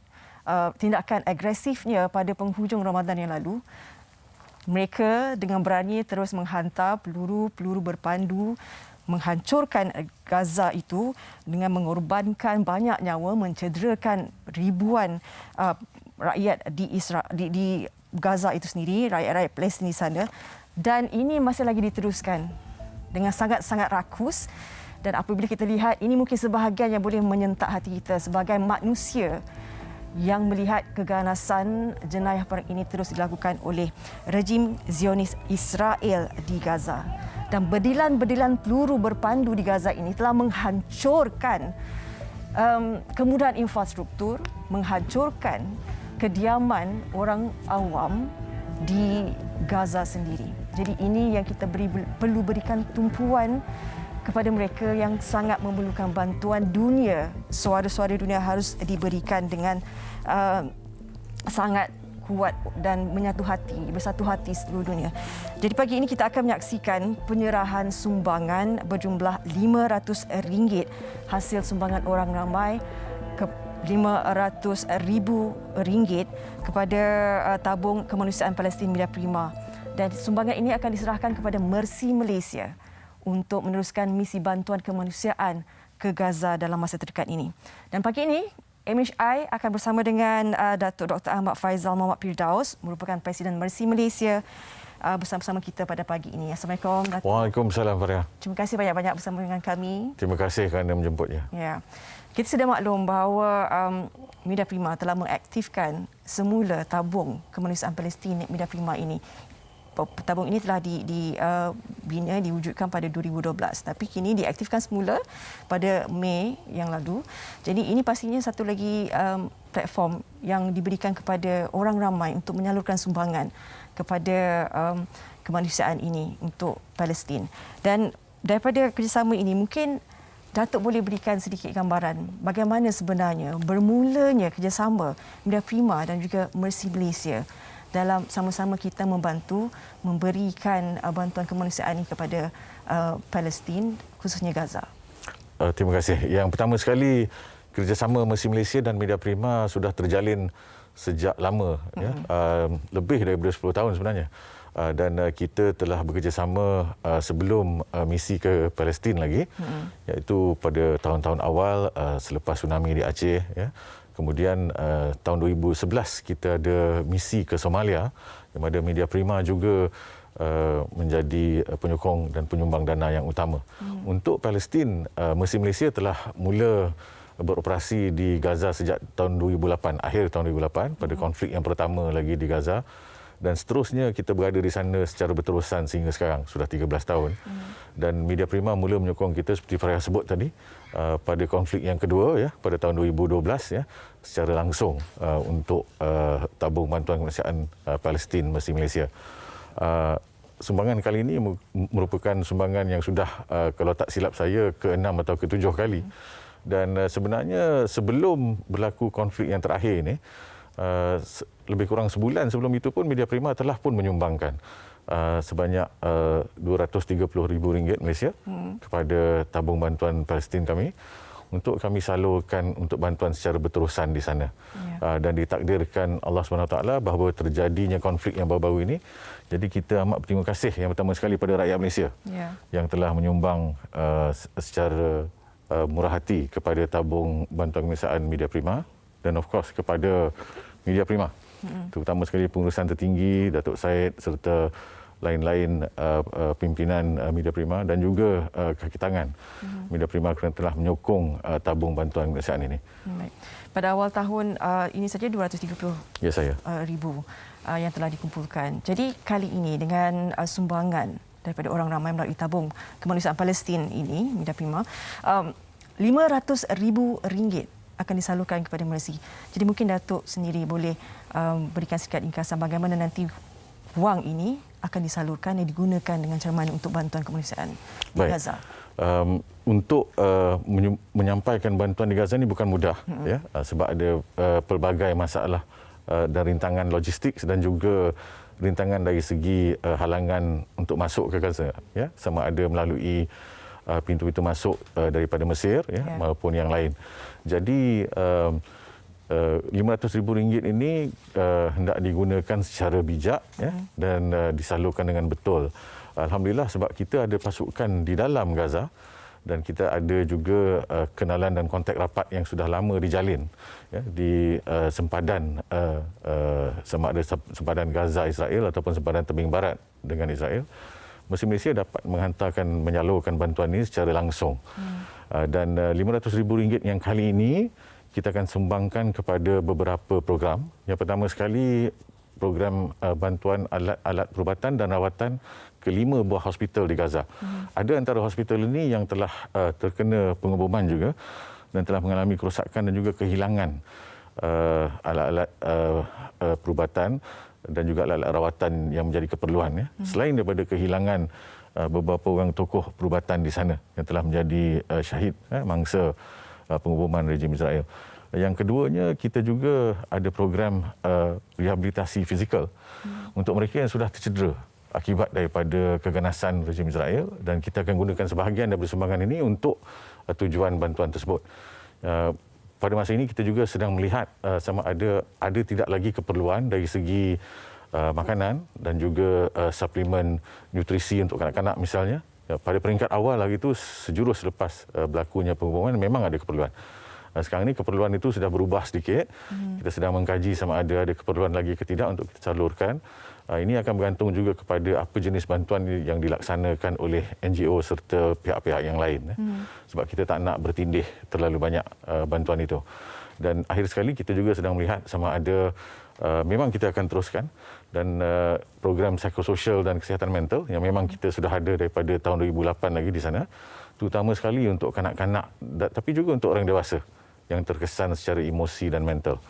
tindakan agresifnya pada penghujung Ramadan yang lalu, mereka dengan berani terus menghantar peluru berpandu, menghancurkan Gaza itu dengan mengorbankan banyak nyawa, mencederakan ribuan rakyat di Gaza itu sendiri, rakyat-rakyat Palestin di sana. Dan ini masih lagi diteruskan dengan sangat-sangat rakus. Dan apabila kita lihat, ini mungkin sebahagian yang boleh menyentak hati kita sebagai manusia yang melihat keganasan jenayah perang ini terus dilakukan oleh rejim Zionis Israel di Gaza. Dan berdilan-berdilan peluru berpandu di Gaza ini telah menghancurkan kemudahan infrastruktur, menghancurkan kediaman orang awam di Gaza sendiri. Jadi ini yang kita perlu berikan tumpuan kepada mereka yang sangat memerlukan bantuan dunia. Suara-suara dunia harus diberikan dengan sangat kuat dan bersatu hati seluruh dunia. Jadi pagi ini kita akan menyaksikan penyerahan sumbangan berjumlah RM500 hasil sumbangan orang ramai RM500,000 kepada tabung kemanusiaan Palestin Media Prima. Dan sumbangan ini akan diserahkan kepada Mercy Malaysia untuk meneruskan misi bantuan kemanusiaan ke Gaza dalam masa terdekat ini. Dan pagi ini MHI akan bersama dengan Datuk Dr. Ahmad Faizal Muhammad Firdaus, merupakan Presiden Mercy Malaysia, bersama-sama kita pada pagi ini. Assalamualaikum, Datuk. Waalaikumsalam, Faria. Terima kasih banyak-banyak bersama dengan kami. Terima kasih kerana menjemputnya. Ya. Kita sudah maklum bahawa Media Prima telah mengaktifkan semula tabung kemanusiaan Palestin Media Prima ini. Tabung ini telah dibina, diwujudkan pada 2012. Tapi kini diaktifkan semula pada Mei yang lalu. Jadi ini pastinya satu lagi platform yang diberikan kepada orang ramai untuk menyalurkan sumbangan kepada kemanusiaan ini untuk Palestin. Dan daripada kerjasama ini, mungkin Datuk boleh berikan sedikit gambaran bagaimana sebenarnya bermulanya kerjasama Media Prima dan juga Mercy Malaysia dalam sama-sama kita membantu memberikan bantuan kemanusiaan ini kepada Palestin, khususnya Gaza. Terima kasih. Yang pertama sekali, kerjasama Mercy Malaysia dan Media Prima sudah terjalin sejak lama, lebih daripada 10 tahun sebenarnya. Dan kita telah bekerjasama sebelum misi ke Palestin lagi, iaitu pada tahun-tahun awal selepas tsunami di Aceh. Ya. Kemudian tahun 2011 kita ada misi ke Somalia, di mana Media Prima juga menjadi penyokong dan penyumbang dana yang utama. Untuk Palestin, Mercy Malaysia telah mula beroperasi di Gaza sejak tahun 2008, akhir tahun 2008, pada konflik yang pertama lagi di Gaza. Dan seterusnya kita berada di sana secara berterusan sehingga sekarang, sudah 13 tahun. Dan Media Prima mula menyokong kita seperti Faria sebut tadi, pada konflik yang kedua, ya, pada tahun 2012, ya, secara langsung untuk tabung bantuan kemanusiaan Palestin Mercy Malaysia. Sumbangan kali ini merupakan sumbangan yang sudah, kalau tak silap saya, ke-6 atau ke-7 kali. Dan sebenarnya sebelum berlaku konflik yang terakhir ini, lebih kurang sebulan sebelum itu pun Media Prima telah pun menyumbangkan sebanyak RM230,000 Malaysia kepada tabung bantuan Palestin kami untuk kami salurkan untuk bantuan secara berterusan di sana. Dan ditakdirkan Allah SWT bahawa terjadinya konflik yang baru-baru ini. Jadi kita amat berterima kasih yang pertama sekali pada rakyat Malaysia yang telah menyumbang secara murah hati kepada tabung bantuan kemanusiaan Media Prima, dan of course kepada Media Prima, terutama sekali pengurusan tertinggi Datuk Syed serta lain-lain pimpinan Media Prima dan juga kaki tangan Media Prima kerana telah menyokong tabung bantuan kemanusiaan ini. Baik. Pada awal tahun ini saja 230,000 yang telah dikumpulkan. Jadi kali ini dengan sumbangan daripada orang ramai melalui tabung kemanusiaan Palestin ini, Media Prima, RM500,000 akan disalurkan kepada Mercy. Jadi mungkin Datuk sendiri boleh berikan sedikit ringkasan bagaimana nanti wang ini akan disalurkan dan digunakan dengan cara mana untuk bantuan kemanusiaan di Gaza. Untuk menyampaikan bantuan di Gaza ini bukan mudah, ya, sebab ada pelbagai masalah dan rintangan logistik dan juga rintangan dari segi halangan untuk masuk ke Gaza, ya, sama ada melalui pintu-pintu masuk daripada Mesir, ya, maupun yang lain. Jadi RM500,000 ini hendak digunakan secara bijak, ya, dan disalurkan dengan betul. Alhamdulillah sebab kita ada pasukan di dalam Gaza dan kita ada juga kenalan dan kontak rapat yang sudah lama dijalin, ya, di sempadan sama ada sempadan Gaza Israel ataupun sempadan tebing barat dengan Israel. Mercy Malaysia dapat menyalurkan bantuan ini secara langsung. Dan RM500,000 yang kali ini kita akan sumbangkan kepada beberapa program. Yang pertama sekali program bantuan alat perubatan dan rawatan ke 5 buah hospital di Gaza. Ada antara hospital ini yang telah terkena pengeboman juga dan telah mengalami kerosakan dan juga kehilangan alat-alat perubatan dan juga alat-alat rawatan yang menjadi keperluan, ya. Selain daripada kehilangan beberapa orang tokoh perubatan di sana yang telah menjadi syahid mangsa pengeboman rejim Israel. Yang keduanya, kita juga ada program rehabilitasi fizikal untuk mereka yang sudah tercedera akibat daripada keganasan rejim Israel, dan kita akan gunakan sebahagian daripada sumbangan ini untuk tujuan bantuan tersebut. Pada masa ini kita juga sedang melihat sama ada tidak lagi keperluan dari segi makanan dan juga suplemen nutrisi untuk kanak-kanak misalnya. Pada peringkat awal lagi itu, sejurus selepas berlakunya pengeboman, memang ada keperluan. Sekarang ini keperluan itu sudah berubah sedikit. Kita sedang mengkaji sama ada keperluan lagi ke tidak untuk kita salurkan. Ini akan bergantung juga kepada apa jenis bantuan yang dilaksanakan oleh NGO serta pihak-pihak yang lain. Sebab kita tak nak bertindih terlalu banyak bantuan itu. Dan akhir sekali kita juga sedang melihat sama ada memang kita akan teruskan dan program psikososial dan kesihatan mental yang memang kita sudah ada daripada tahun 2008 lagi di sana, terutama sekali untuk kanak-kanak tapi juga untuk orang dewasa yang terkesan secara emosi dan mental.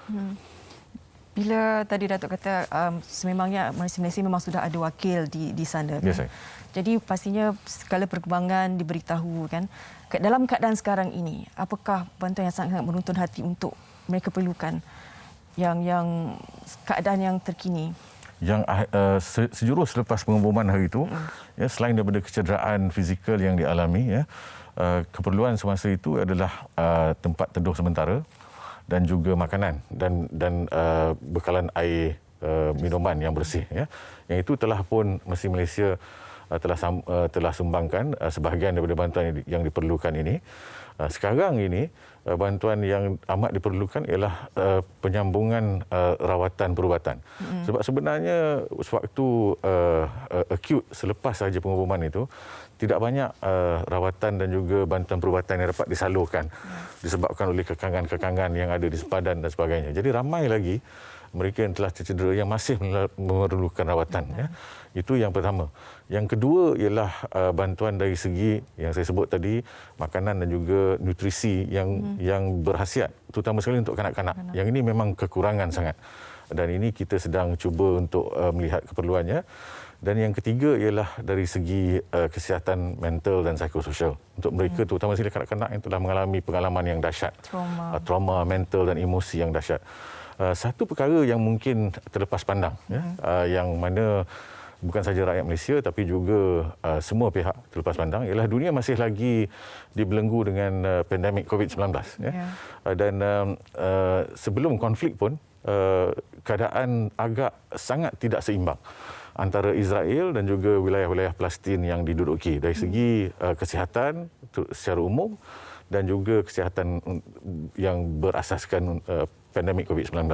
Bila tadi Datuk kata sememangnya Malaysia memang sudah ada wakil di sana. Kan? Yes, jadi pastinya segala perkembangan diberitahu kan. Dalam keadaan sekarang ini, apakah bantuan yang sangat menuntun hati untuk mereka perlukan yang keadaan yang terkini? Yang sejurus selepas pengumuman hari itu, ya, selain daripada kecederaan fizikal yang dialami, ya, keperluan semasa itu adalah tempat teduh sementara dan juga makanan dan bekalan air minuman yang bersih. Ya. Yang itu telah pun Mesti Malaysia telah sumbangkan sebahagian daripada bantuan yang diperlukan ini. Sekarang ini bantuan yang amat diperlukan ialah penyambungan rawatan perubatan. Sebab sebenarnya sewaktu acute selepas sahaja pengumuman itu tidak banyak rawatan dan juga bantuan perubatan yang dapat disalurkan disebabkan oleh kekangan-kekangan yang ada di sempadan dan sebagainya. Jadi ramai lagi mereka yang telah tercedera yang masih memerlukan rawatan. Ya. Itu yang pertama. Yang kedua ialah bantuan dari segi yang saya sebut tadi, makanan dan juga nutrisi yang berkhasiat, terutama sekali untuk kanak-kanak. Yang ini memang kekurangan sangat. Dan ini kita sedang cuba untuk melihat keperluannya. Dan yang ketiga ialah dari segi kesihatan mental dan psikososial. Untuk mereka, terutama sekali kanak-kanak yang telah mengalami pengalaman yang dahsyat. Trauma mental dan emosi yang dahsyat. Satu perkara yang mungkin terlepas pandang, yang mana bukan saja rakyat Malaysia tapi juga semua pihak terlepas pandang, ialah dunia masih lagi dibelenggu dengan pandemik COVID-19. Dan sebelum konflik pun, keadaan agak sangat tidak seimbang antara Israel dan juga wilayah-wilayah Palestin yang diduduki dari segi kesihatan secara umum dan juga kesihatan yang berasaskan pandemik COVID-19.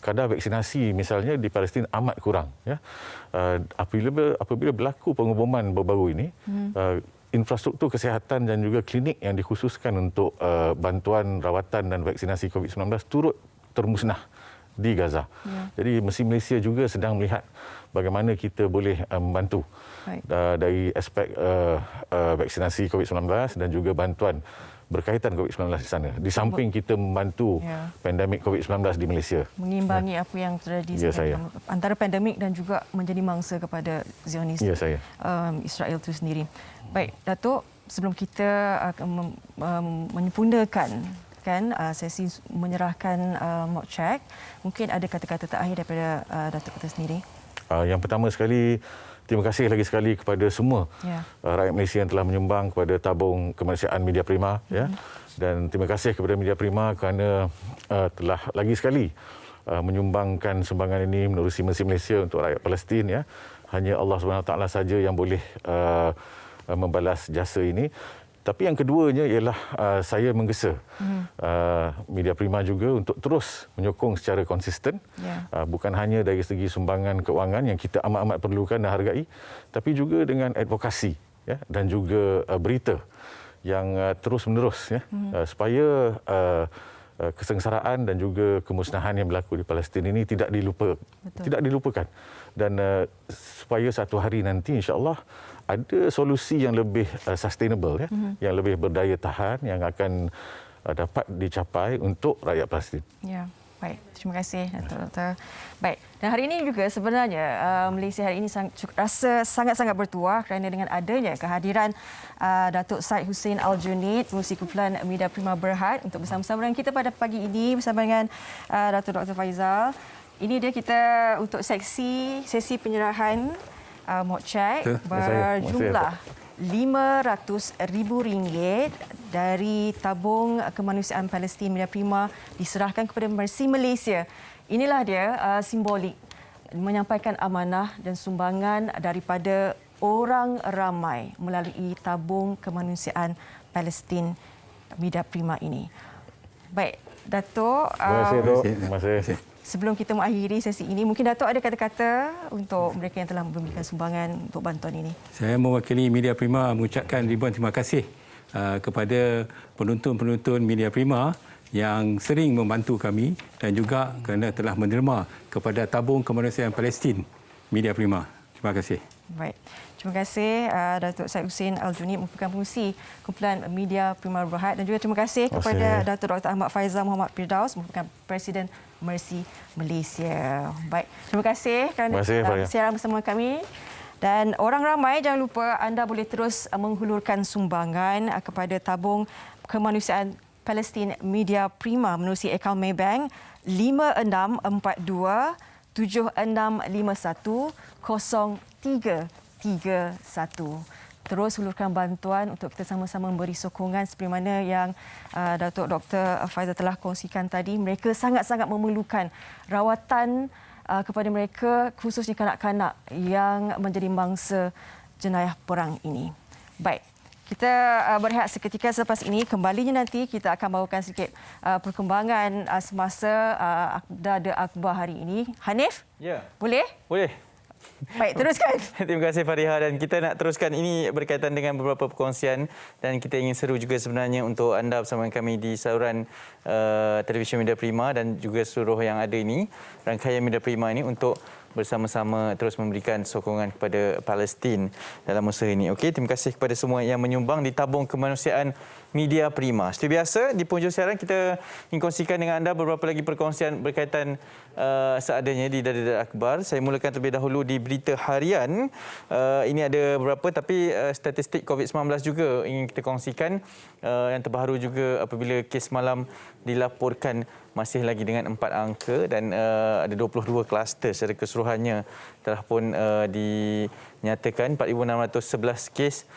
Kadar vaksinasi misalnya di Palestin amat kurang. Ya. Apabila berlaku pengumuman baru-baru ini, infrastruktur kesihatan dan juga klinik yang dikhususkan untuk bantuan rawatan dan vaksinasi COVID-19 turut termusnah di Gaza. Jadi Mesti Malaysia juga sedang melihat bagaimana kita boleh membantu dari aspek vaksinasi COVID-19 dan juga bantuan berkaitan COVID-19 di sana. Di samping kita membantu pandemik COVID-19 di Malaysia. Mengimbangi apa yang terjadi antara pandemik dan juga menjadi mangsa kepada Zionis Israel itu sendiri. Baik, Datuk, sebelum kita akan menyempurnakan sesi menyerahkan mock check, mungkin ada kata-kata terakhir daripada Datuk kita sendiri. Yang pertama sekali, terima kasih lagi sekali kepada semua rakyat Malaysia yang telah menyumbang kepada tabung kemanusiaan Media Prima. Dan terima kasih kepada Media Prima kerana telah lagi sekali menyumbangkan sumbangan ini menerusi Mesti Malaysia untuk rakyat Palestin. Hanya Allah SWT saja yang boleh membalas jasa ini. Tapi yang keduanya ialah saya menggesa Media Prima juga untuk terus menyokong secara konsisten, bukan hanya dari segi sumbangan keuangan yang kita amat-amat perlukan dan hargai, tapi juga dengan advokasi dan juga berita yang terus-menerus supaya kesengsaraan dan juga kemusnahan yang berlaku di Palestin ini tidak dilupakan. Dan supaya satu hari nanti insya-Allah ada solusi yang lebih sustainable, yang lebih berdaya tahan, yang akan dapat dicapai untuk rakyat Palestin. Ya, baik. Terima kasih, Dr. Baik, dan hari ini juga sebenarnya Malaysia hari ini rasa sangat-sangat bertuah kerana dengan adanya kehadiran Datuk Syed Hussein Al-Junaid, Pengerusi Kumpulan Media Prima Berhad untuk bersama-sama dengan kita pada pagi ini bersama dengan Datuk Dr. Faizal. Ini dia kita untuk sesi penyerahan mock check berjumlah RM500,000 dari tabung kemanusiaan Palestin Media Prima diserahkan kepada Mesti Malaysia. Inilah dia simbolik menyampaikan amanah dan sumbangan daripada orang ramai melalui tabung kemanusiaan Palestin Media Prima ini. Baik, Datuk. Terima kasih, Dok. Terima kasih. Sebelum kita mengakhiri sesi ini, mungkin Datuk ada kata-kata untuk mereka yang telah memberikan sumbangan untuk bantuan ini. Saya mewakili Media Prima mengucapkan ribuan terima kasih kepada penonton-penonton Media Prima yang sering membantu kami dan juga kerana telah menerima kepada tabung kemanusiaan Palestin Media Prima. Terima kasih. Baik. Terima kasih Datuk Syed Hussein Aljunied merupakan pengurusi kumpulan Media Prima Berhad, dan juga terima kasih kepada Datuk Dr. Ahmad Faizal Muhammad Firdaus merupakan Presiden Mercy Malaysia. Baik. Terima kasih kerana siaran bersama kami. Dan orang ramai, jangan lupa anda boleh terus menghulurkan sumbangan kepada tabung kemanusiaan Palestin Media Prima menerusi akaun Maybank 5642 7651 0331. Terus hulurkan bantuan untuk kita sama-sama memberi sokongan seperti mana yang Datuk Dr. Faizal telah kongsikan tadi. Mereka sangat-sangat memerlukan rawatan kepada mereka, khususnya kanak-kanak yang menjadi mangsa jenayah perang ini. Baik, kita berehat seketika. Selepas ini, kembalinya nanti kita akan bawakan sedikit perkembangan semasa Aqda Akbar hari ini. Hanif? Ya. Boleh? Boleh. Baik, teruskan. Terima kasih Fariha, dan kita nak teruskan ini berkaitan dengan beberapa perkongsian, dan kita ingin seru juga sebenarnya untuk anda bersama kami di saluran televisyen Media Prima dan juga seluruh yang ada ini, rangkaian Media Prima ini, untuk bersama-sama terus memberikan sokongan kepada Palestin dalam usaha ini. Okey, terima kasih kepada semua yang menyumbang di tabung kemanusiaan Media Prima. Seperti biasa, di penghujung siaran kita ingin kongsikan dengan anda beberapa lagi perkongsian berkaitan seadanya di Dada Akbar. Saya mulakan terlebih dahulu di berita harian. Ini ada beberapa, tapi statistik COVID-19 juga ingin kita kongsikan. Yang terbaru juga apabila kes malam dilaporkan masih lagi dengan 4 angka, dan ada 22 kluster secara keseluruhannya telah pun dinyatakan. 4,611 kes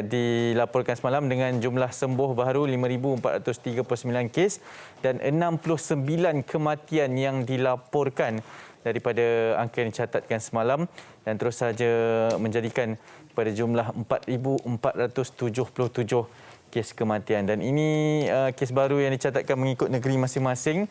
dilaporkan semalam dengan jumlah sembuh baru 5,439 kes dan 69 kematian yang dilaporkan daripada angka yang dicatatkan semalam, dan terus saja menjadikan pada jumlah 4,477 kes kematian. Dan ini kes baru yang dicatatkan mengikut negeri masing-masing,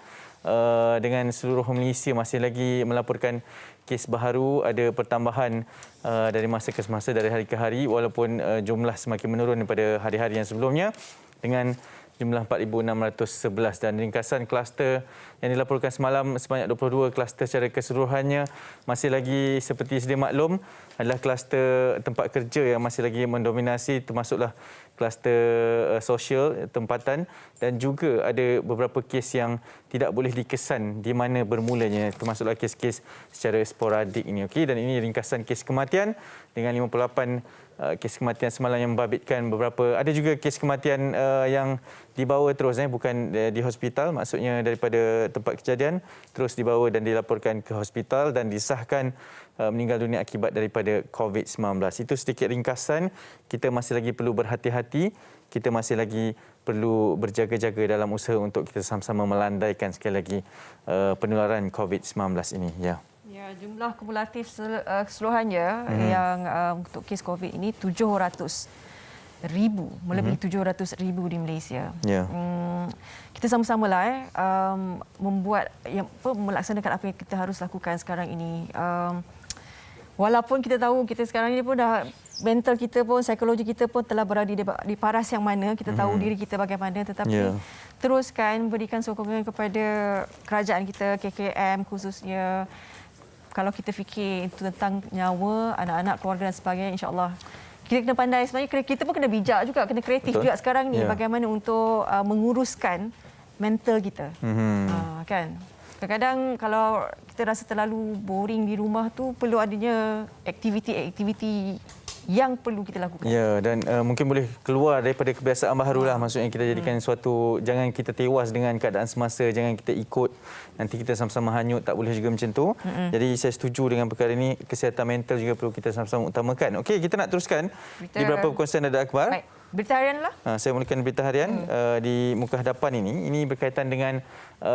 dengan seluruh Malaysia masih lagi melaporkan kes baru. Ada pertambahan dari masa ke semasa, dari hari ke hari, walaupun jumlah semakin menurun daripada hari-hari yang sebelumnya dengan jumlah 4,611, dan ringkasan kluster yang dilaporkan semalam sebanyak 22 kluster secara keseluruhannya. Masih lagi seperti sedia maklum adalah kluster tempat kerja yang masih lagi mendominasi, termasuklah kluster sosial tempatan, dan juga ada beberapa kes yang tidak boleh dikesan di mana bermulanya, termasuklah kes-kes secara sporadik ini. Okey, dan ini ringkasan kes kematian dengan 58 kes kematian semalam yang membabitkan beberapa. Ada juga kes kematian yang dibawa terus, bukan di hospital, maksudnya daripada tempat kejadian terus dibawa dan dilaporkan ke hospital dan disahkan meninggal dunia akibat daripada COVID-19. Itu sedikit ringkasan. Kita masih lagi perlu berhati-hati, kita masih lagi perlu berjaga-jaga dalam usaha untuk kita sama-sama melandaikan sekali lagi penularan COVID-19 ini. Ya. Ya, jumlah kumulatif keseluruhannya yang untuk kes COVID ini 700,000, melebihi 700,000 di Malaysia. Ya. Kita sama-samalah melaksanakan apa yang kita harus lakukan sekarang ini. Walaupun kita tahu kita sekarang ini pun dah mental kita pun, psikologi kita pun telah berada di paras yang mana, kita tahu diri kita bagaimana, tetapi teruskan berikan sokongan kepada kerajaan kita, KKM khususnya. Kalau kita fikir itu tentang nyawa anak-anak, keluarga dan sebagainya, insya-Allah kita kena pandai. Sebenarnya kita pun kena bijak juga, kena kreatif juga sekarang ni, bagaimana untuk menguruskan mental kita. Kan? Kadang-kadang kalau kita rasa terlalu boring di rumah tu, perlu adanya aktiviti-aktiviti yang perlu kita lakukan. Ya, dan mungkin boleh keluar daripada kebiasaan baharulah. Maksudnya kita jadikan suatu, jangan kita tewas dengan keadaan semasa, jangan kita ikut, nanti kita sama-sama hanyut, tak boleh juga macam tu. Jadi saya setuju dengan perkara ini, kesihatan mental juga perlu kita sama-sama utamakan. Okey, kita nak teruskan di beberapa perkongsian Dada Akbar. Baik. Berita harian lah. Saya mulakan berita harian di muka hadapan ini. Ini berkaitan dengan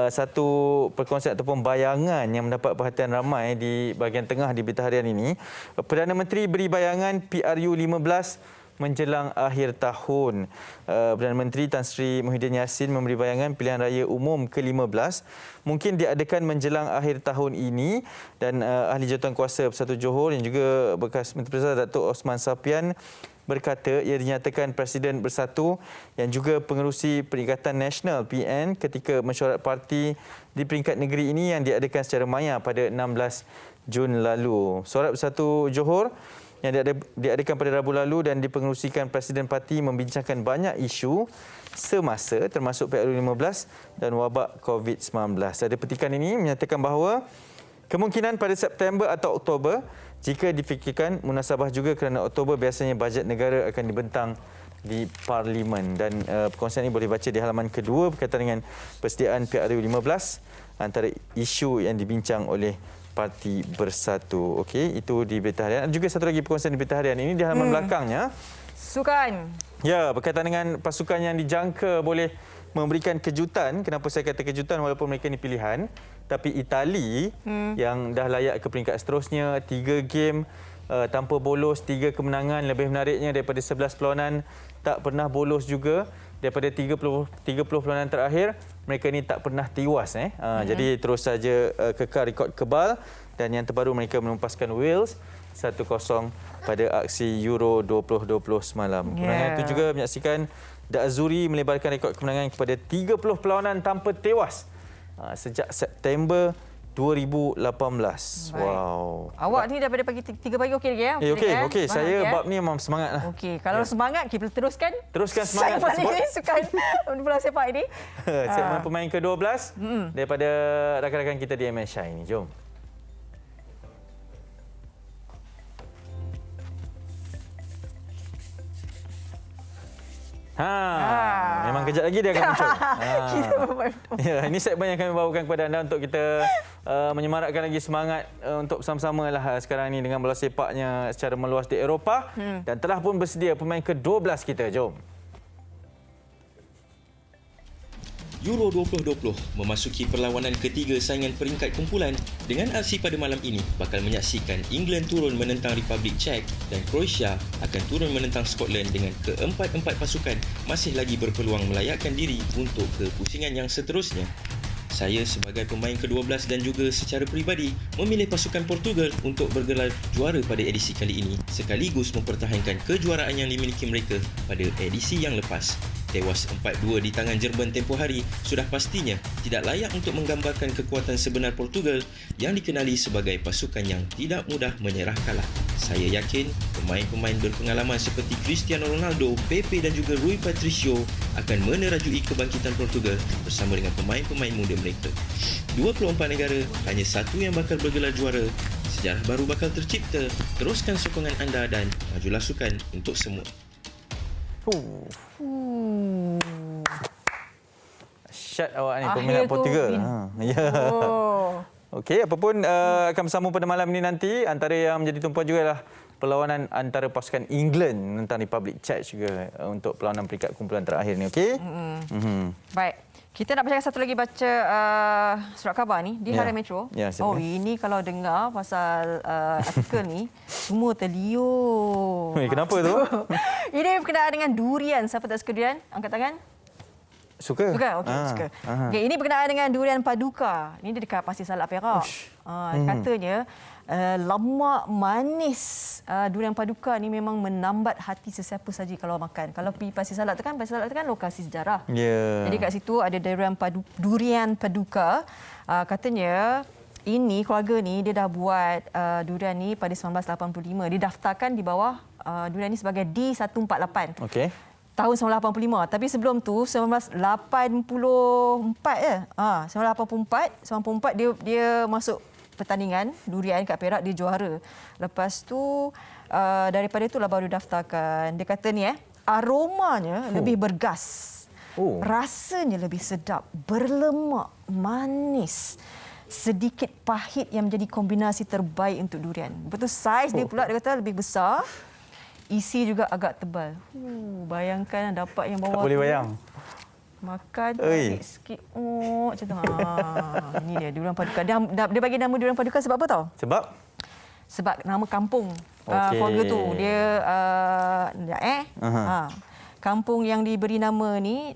satu perkongsian ataupun bayangan yang mendapat perhatian ramai di bahagian tengah di berita harian ini. Perdana Menteri beri bayangan PRU 15 menjelang akhir tahun. Perdana Menteri Tan Sri Muhyiddin Yassin memberi bayangan pilihan raya umum ke-15 mungkin diadakan menjelang akhir tahun ini, dan ahli jawatankuasa Bersatu Johor yang juga bekas Menteri Besar Datuk Osman Sapian berkata ia dinyatakan Presiden Bersatu yang juga pengerusi Perikatan Nasional PN ketika mesyuarat parti di peringkat negeri ini yang diadakan secara maya pada 16 Jun lalu. Suarat Bersatu Johor yang diadakan pada Rabu lalu dan dipengerusikan Presiden Parti membincangkan banyak isu semasa termasuk PRU15 dan wabak COVID-19. Ada petikan ini menyatakan bahawa kemungkinan pada September atau Oktober, jika difikirkan munasabah juga kerana Oktober biasanya bajet negara akan dibentang di Parlimen. Dan perkongsian ini boleh baca di halaman kedua berkaitan dengan persediaan PRU15 antara isu yang dibincang oleh Parti Bersatu. Okey, itu di Berita Harian. Juga satu lagi perkongsian di Berita Harian ini di halaman belakangnya. Sukan. Ya, berkaitan dengan pasukan yang dijangka boleh memberikan kejutan. Kenapa saya kata kejutan walaupun mereka ni pilihan? Tapi Itali yang dah layak ke peringkat seterusnya, 3 game tanpa bolos, 3 kemenangan. Lebih menariknya daripada 11 perlawanan tak pernah bolos juga. Daripada 30 perlawanan terakhir, mereka ni tak pernah tiwas. Jadi terus saja kekal rekod kebal, dan yang terbaru mereka menumpaskan Wales 1-0 pada aksi Euro 2020 semalam. Kemenangan itu juga menyaksikan Dazuri melebarkan rekod kemenangan kepada 30 perlawanan tanpa tewas sejak September 2018. Baik. Wow. Awak ni daripada pagi 3 pagi okey lagi ya? Okey. Saya bab ni memang semangat lah. Okey, kalau semangat kita teruskan. Teruskan semangat tersebut. Sukan bola sepak ini. Segmen pemain ke-12 daripada rakan-rakan kita di MSI ini. Jom. Memang kejap lagi dia akan muncul. Ya, ini segmen yang kami bawakan kepada anda untuk kita menyemarakkan lagi semangat untuk bersama-sama lah sekarang ini dengan bola sepaknya secara meluas di Eropah. Dan telah pun bersedia pemain ke-12 kita. Jom. Euro 2020 memasuki perlawanan ketiga saingan peringkat kumpulan, dengan aksi pada malam ini bakal menyaksikan England turun menentang Republik Czech dan Croatia akan turun menentang Scotland, dengan keempat-empat pasukan masih lagi berpeluang melayakkan diri untuk ke pusingan yang seterusnya. Saya sebagai pemain ke-12 dan juga secara peribadi memilih pasukan Portugal untuk bergelar juara pada edisi kali ini, sekaligus mempertahankan kejuaraan yang dimiliki mereka pada edisi yang lepas. Tewas 4-2 di tangan Jerman tempoh hari sudah pastinya tidak layak untuk menggambarkan kekuatan sebenar Portugal yang dikenali sebagai pasukan yang tidak mudah menyerah kalah. Saya yakin pemain-pemain berpengalaman seperti Cristiano Ronaldo, Pepe dan juga Rui Patricio akan menerajui kebangkitan Portugal bersama dengan pemain-pemain muda mereka. 24 negara, hanya satu yang bakal bergelar juara. Sejarah baru bakal tercipta. Teruskan sokongan anda dan majulah sukan untuk semua. Syat awak ni peminat Portugal. Ya. Okey, apapun akan bersama pada malam ini nanti. Antara yang menjadi tumpuan jugalah perlawanan antara pasukan England menentang Republik Czech juga untuk perlawanan peringkat kumpulan terakhir ni. Okey? Baik. Kita nak bacakan satu lagi baca surat khabar ni di Harian Metro. Ini kalau dengar pasal artikel ni semua terliur. Kenapa tu? Ini berkenaan dengan durian. Siapa tak suka durian? Angkat tangan. Suka? Okey, suka. Okay, ini berkenaan dengan durian paduka. Ini dia dekat Pasir Salak Perak. Katanya lemak manis durian paduka ni memang menambat hati sesiapa saja kalau makan. Kalau pergi Pasir Salak tu kan lokasi sejarah. Jadi kat situ ada durian paduka. Katanya ini keluarga ni dia dah buat durian ni pada 1985. Dia daftarkan di bawah durian ni sebagai D148. Okey. Tahun 1985. Tapi sebelum tu 1984 dia masuk pertandingan durian kat Perak, dia juara. Lepas tu daripada itulah baru daftarkan. Dia kata ni aromanya lebih bergas. Rasanya lebih sedap, berlemak, manis. Sedikit pahit yang menjadi kombinasi terbaik untuk durian. Betul saiz dia pula dia kata lebih besar. Isi juga agak tebal. Bayangkan dapat yang bawah. Tak boleh bayang. Makan sikit. Macam tu. Ini dia durian paduka. Dia bagi nama durian paduka sebab apa tahu? Sebab? sebab nama kampung Okey. keluarga tu. Dia kampung yang diberi nama ni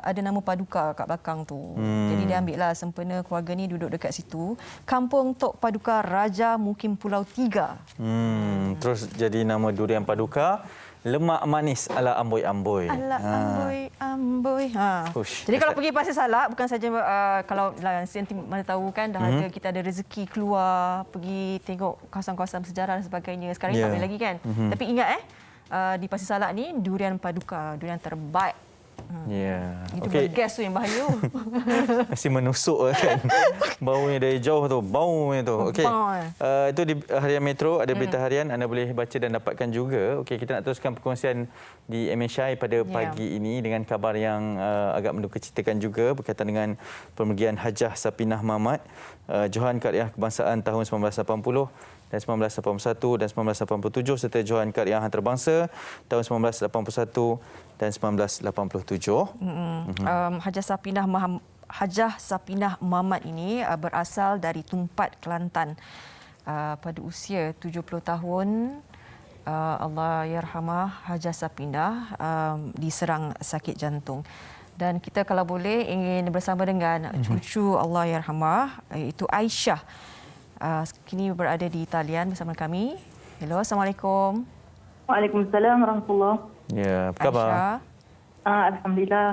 ada nama Paduka kat belakang tu. Jadi dia ambil lah sempena keluarga ni duduk dekat situ. Kampung Tok Paduka Raja Mukim Pulau Tiga. Terus jadi nama durian Paduka. Lemak manis ala amboi-amboi. Ala amboi-amboi. Jadi kalau pergi Pasir Salak, bukan saja kalau Senti mana tahu kan dah ada, kita ada rezeki keluar, pergi tengok kawasan-kawasan sejarah dan sebagainya. Sekarang ni tak boleh lagi kan. Tapi ingat di Pasir Salak ni durian Paduka, durian terbaik. Itu gas tu yang bahaya. Masih menusuk kan. Baunya dari jauh tu, baunya tu. Okey. Itu di Harian Metro ada berita harian, anda boleh baca dan dapatkan juga. Okey, kita nak teruskan perkongsian di MSI pada pagi ini dengan kabar yang agak mendukacitakan juga berkaitan dengan pemergian Hajah Sapinah Mamat, Johan Karya Kebangsaan tahun 1980 dan 1981 dan 1987 serta Johan Karya Antarabangsa tahun 1981 dan 1987. Hajah Sapinah Mamat ini berasal dari Tumpat, Kelantan. Pada usia 70 tahun, Allahyarhamah Hajah Sapinah diserang sakit jantung. Dan kita kalau boleh ingin bersama dengan cucu Allahyarhamah, iaitu Aisyah. Kini berada di talian bersama kami. Hello, Assalamualaikum. Waalaikumsalam warahmatullahi. Ya, apa khabar? Aisyah. Alhamdulillah.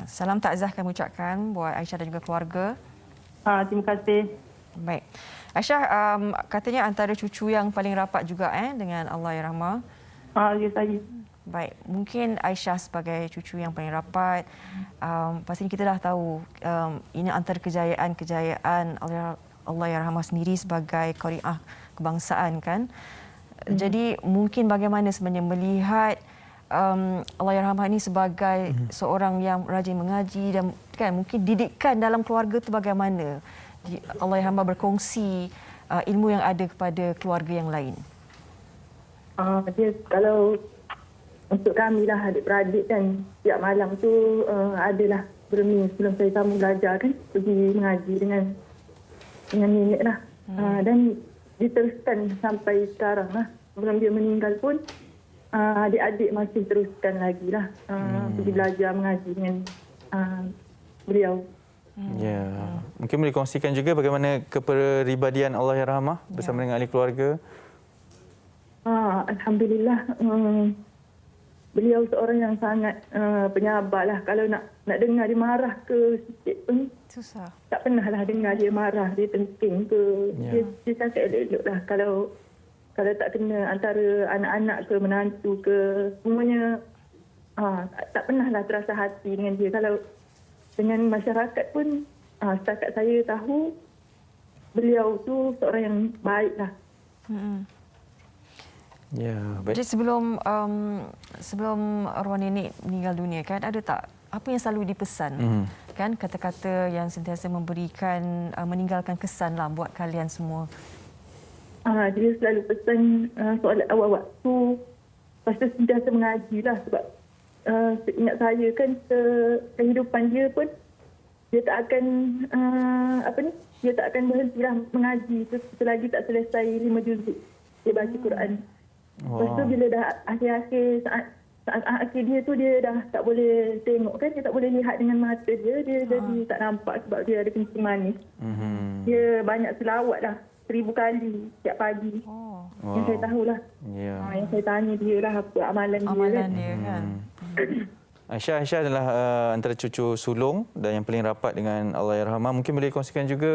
Salam takziah kami ucapkan buat Aisyah dan juga keluarga. Terima kasih. Baik. Aisyah, katanya antara cucu yang paling rapat juga dengan Allahyarhamah. Ya, saya. Baik, mungkin Aisyah sebagai cucu yang paling rapat, pastinya kita dah tahu ini antara kejayaan Allahyarhamah sendiri sebagai qariah kebangsaan kan. Jadi mungkin bagaimana sebenarnya melihat Allahyarhamah ini sebagai seorang yang rajin mengaji dan kan mungkin didikan dalam keluarga itu bagaimana Allahyarhamah berkongsi ilmu yang ada kepada keluarga yang lain. Dia kalau untuk kami lah adik-beradik kan, setiap malam tu adalah bermi sebelum saya sambung belajar kan, pergi mengaji dengan nenek lah. Dan diteruskan sampai sekarang lah. Sebelum dia meninggal pun adik-adik masih teruskan lagi lah pergi belajar mengaji dengan beliau. Ya, mungkin boleh kongsikan juga bagaimana kepribadian Allahyarhamah bersama dengan ahli keluarga. Alhamdulillah, beliau seorang yang sangat penyabar lah. Kalau nak dengar dia marah ke sikit pun susah. Tak pernah lah dengar dia marah, dia penting ke. Dia cakap elok-elok lah. Kalau tak kena antara anak-anak ke menantu ke, semuanya tak pernah lah terasa hati dengan dia. Kalau dengan masyarakat pun, setakat saya tahu, beliau tu seorang yang baik lah. Ya, baik. Jadi sebelum arwah nenek meninggal dunia kan, ada tak apa yang selalu dipesan? Kan kata-kata yang sentiasa memberikan meninggalkan kesan lah buat kalian semua. Dia selalu pesan soalan awal waktu, lepas tu sentiasa mengaji lah sebab ingat saya kan kehidupan dia pun dia tak akan dia tak akan berhenti lah mengaji selagi tak selesai 5 juzuk dia baca Quran. Lepas tu bila dah akhir-akhir saat akhir dia tu dia dah tak boleh tengok kan, dia tak boleh lihat dengan mata dia jadi tak nampak sebab dia ada kencing manis. Dia banyak selawat lah 1000 kali setiap pagi. Yang saya tahulah. Yang saya tanya dia lah apa amalan dia kan. Aisyah adalah antara cucu sulung dan yang paling rapat dengan Allahyarhamah. Mungkin boleh kongsikan juga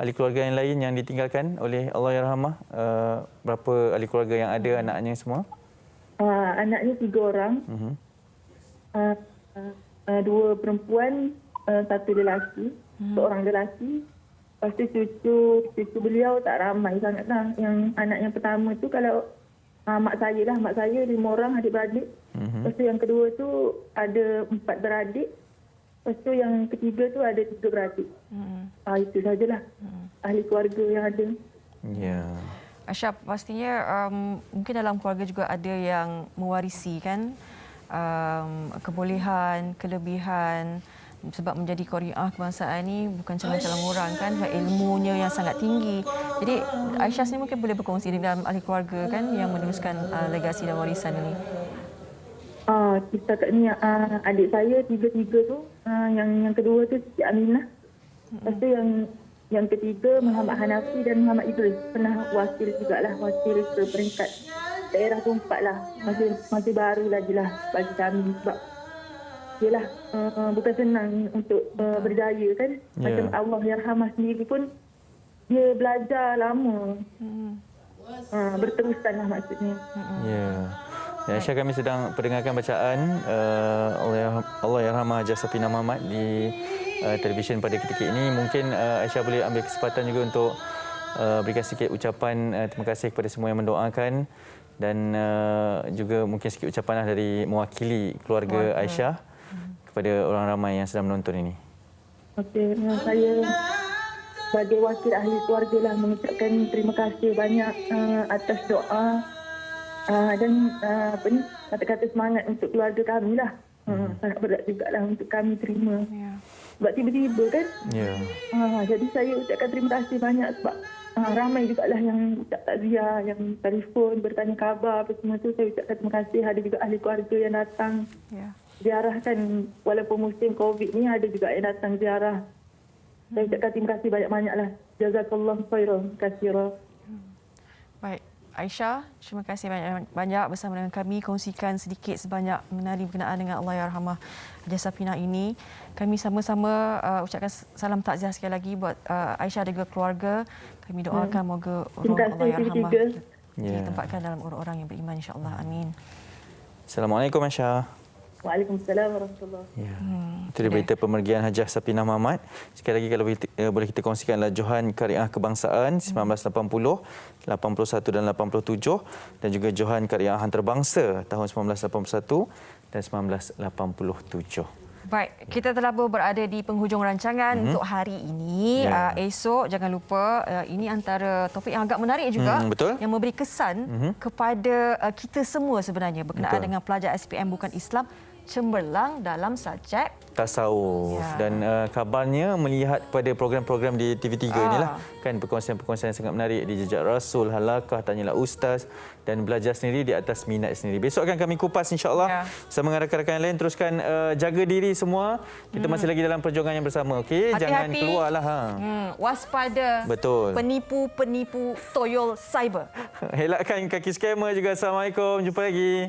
ahli keluarga yang lain yang ditinggalkan oleh Allahyarhamah. Berapa ahli keluarga yang ada, anaknya semua? Anaknya 3 orang. 2 perempuan, 1 lelaki. Seorang lelaki. Lepas tu cucu beliau tak ramai sangat lah. Yang anak yang pertama tu kalau mak saya 5 orang adik-beradik. Lepas tu yang kedua tu ada 4 beradik. Lepas tu yang ketiga tu ada 3 beradik. Itu sajalah ahli keluarga yang ada. Ya. Aisyah, pastinya mungkin dalam keluarga juga ada yang mewarisi kan kebolehan, kelebihan sebab menjadi qariah kebangsaan ni bukan calon-calon orang kan, ilmunya yang sangat tinggi. Jadi Aisyah sendiri mungkin boleh berkongsi dalam ahli keluarga kan yang meneruskan legasi dan warisan ini. Kita kat ni adik saya tiga-tiga tu, yang kedua tu Siti Aminah. Lepas tu yang ketiga Muhammad Hanafi dan Muhammad Idris, pernah wakil jugalah, wakil ke peringkat daerah tempat lah. Masih baru lagi lah bagi kami sebab yelah, bukan senang untuk berjaya kan. Macam Allah Yarhamah sendiri pun dia belajar lama. Berterusan lah maksudnya. Aisyah, kami sedang pendengarkan bacaan Allah Yarhamah Hajah Safina Mamat di televisyen pada ketika ini. Mungkin Aisyah boleh ambil kesempatan juga untuk berikan sedikit ucapan terima kasih kepada semua yang mendoakan dan juga mungkin sedikit ucapan dari mewakili keluarga Aisyah kepada orang ramai yang sedang menonton ini. Okey, saya sebagai wakil ahli keluarga lah mengucapkan terima kasih banyak atas doa dan kata-kata semangat untuk keluarga kami lah. Sangat berat jugalah untuk kami terima. Sebab tiba-tiba kan. Jadi saya ucapkan terima kasih banyak sebab ramai jugalah yang ucap takziah, yang telefon, bertanya khabar apa semua tu. Saya ucapkan terima kasih. Ada juga ahli keluarga yang datang ziarah kan. Walaupun musim COVID ni ada juga yang datang ziarah. Saya ucapkan terima kasih banyak-banyak lah. Jazakallahu khairan katsira. Baik. Aisyah, terima kasih banyak bersama dengan kami, kongsikan sedikit sebanyak mengenai berkenaan dengan Allah Yarhamah Hajah Safina ini. Kami sama-sama ucapkan salam takziah sekali lagi buat Aisyah dan juga keluarga. Kami doakan moga roh Allah Yarhamah ditempatkan dalam orang-orang yang beriman, insya-Allah. Amin. Assalamualaikum Aisyah. Waalaikumsalam warahmatullahi. Itu dia berita pemergian Hajah Safina Mamat. Sekali lagi kalau boleh kita kongsikanlah Johan Qariah Kebangsaan 1980, 81 dan 87 dan juga Johan Qariah Antarabangsa tahun 1981 dan 1987. Baik, kita telah berada di penghujung rancangan untuk hari ini. Esok jangan lupa ini antara topik yang agak menarik juga yang memberi kesan kepada kita semua sebenarnya berkenaan dengan pelajar SPM bukan Islam cemerlang dalam subjek tasawuf dan kabarnya melihat pada program-program di TV3 inilah kan perkongsian-perkongsian yang sangat menarik di Jejak Rasul, Halakah, Tanyalah Ustaz dan belajar sendiri di atas minat sendiri. Besok akan kami kupas insya-Allah bersama dengan rakan-rakan yang lain. Teruskan jaga diri semua. Kita masih lagi dalam perjuangan yang bersama. Okey, jangan keluarlah waspada. Betul. Penipu-penipu toyol cyber. Elakkan kaki skamer juga. Assalamualaikum. Jumpa lagi.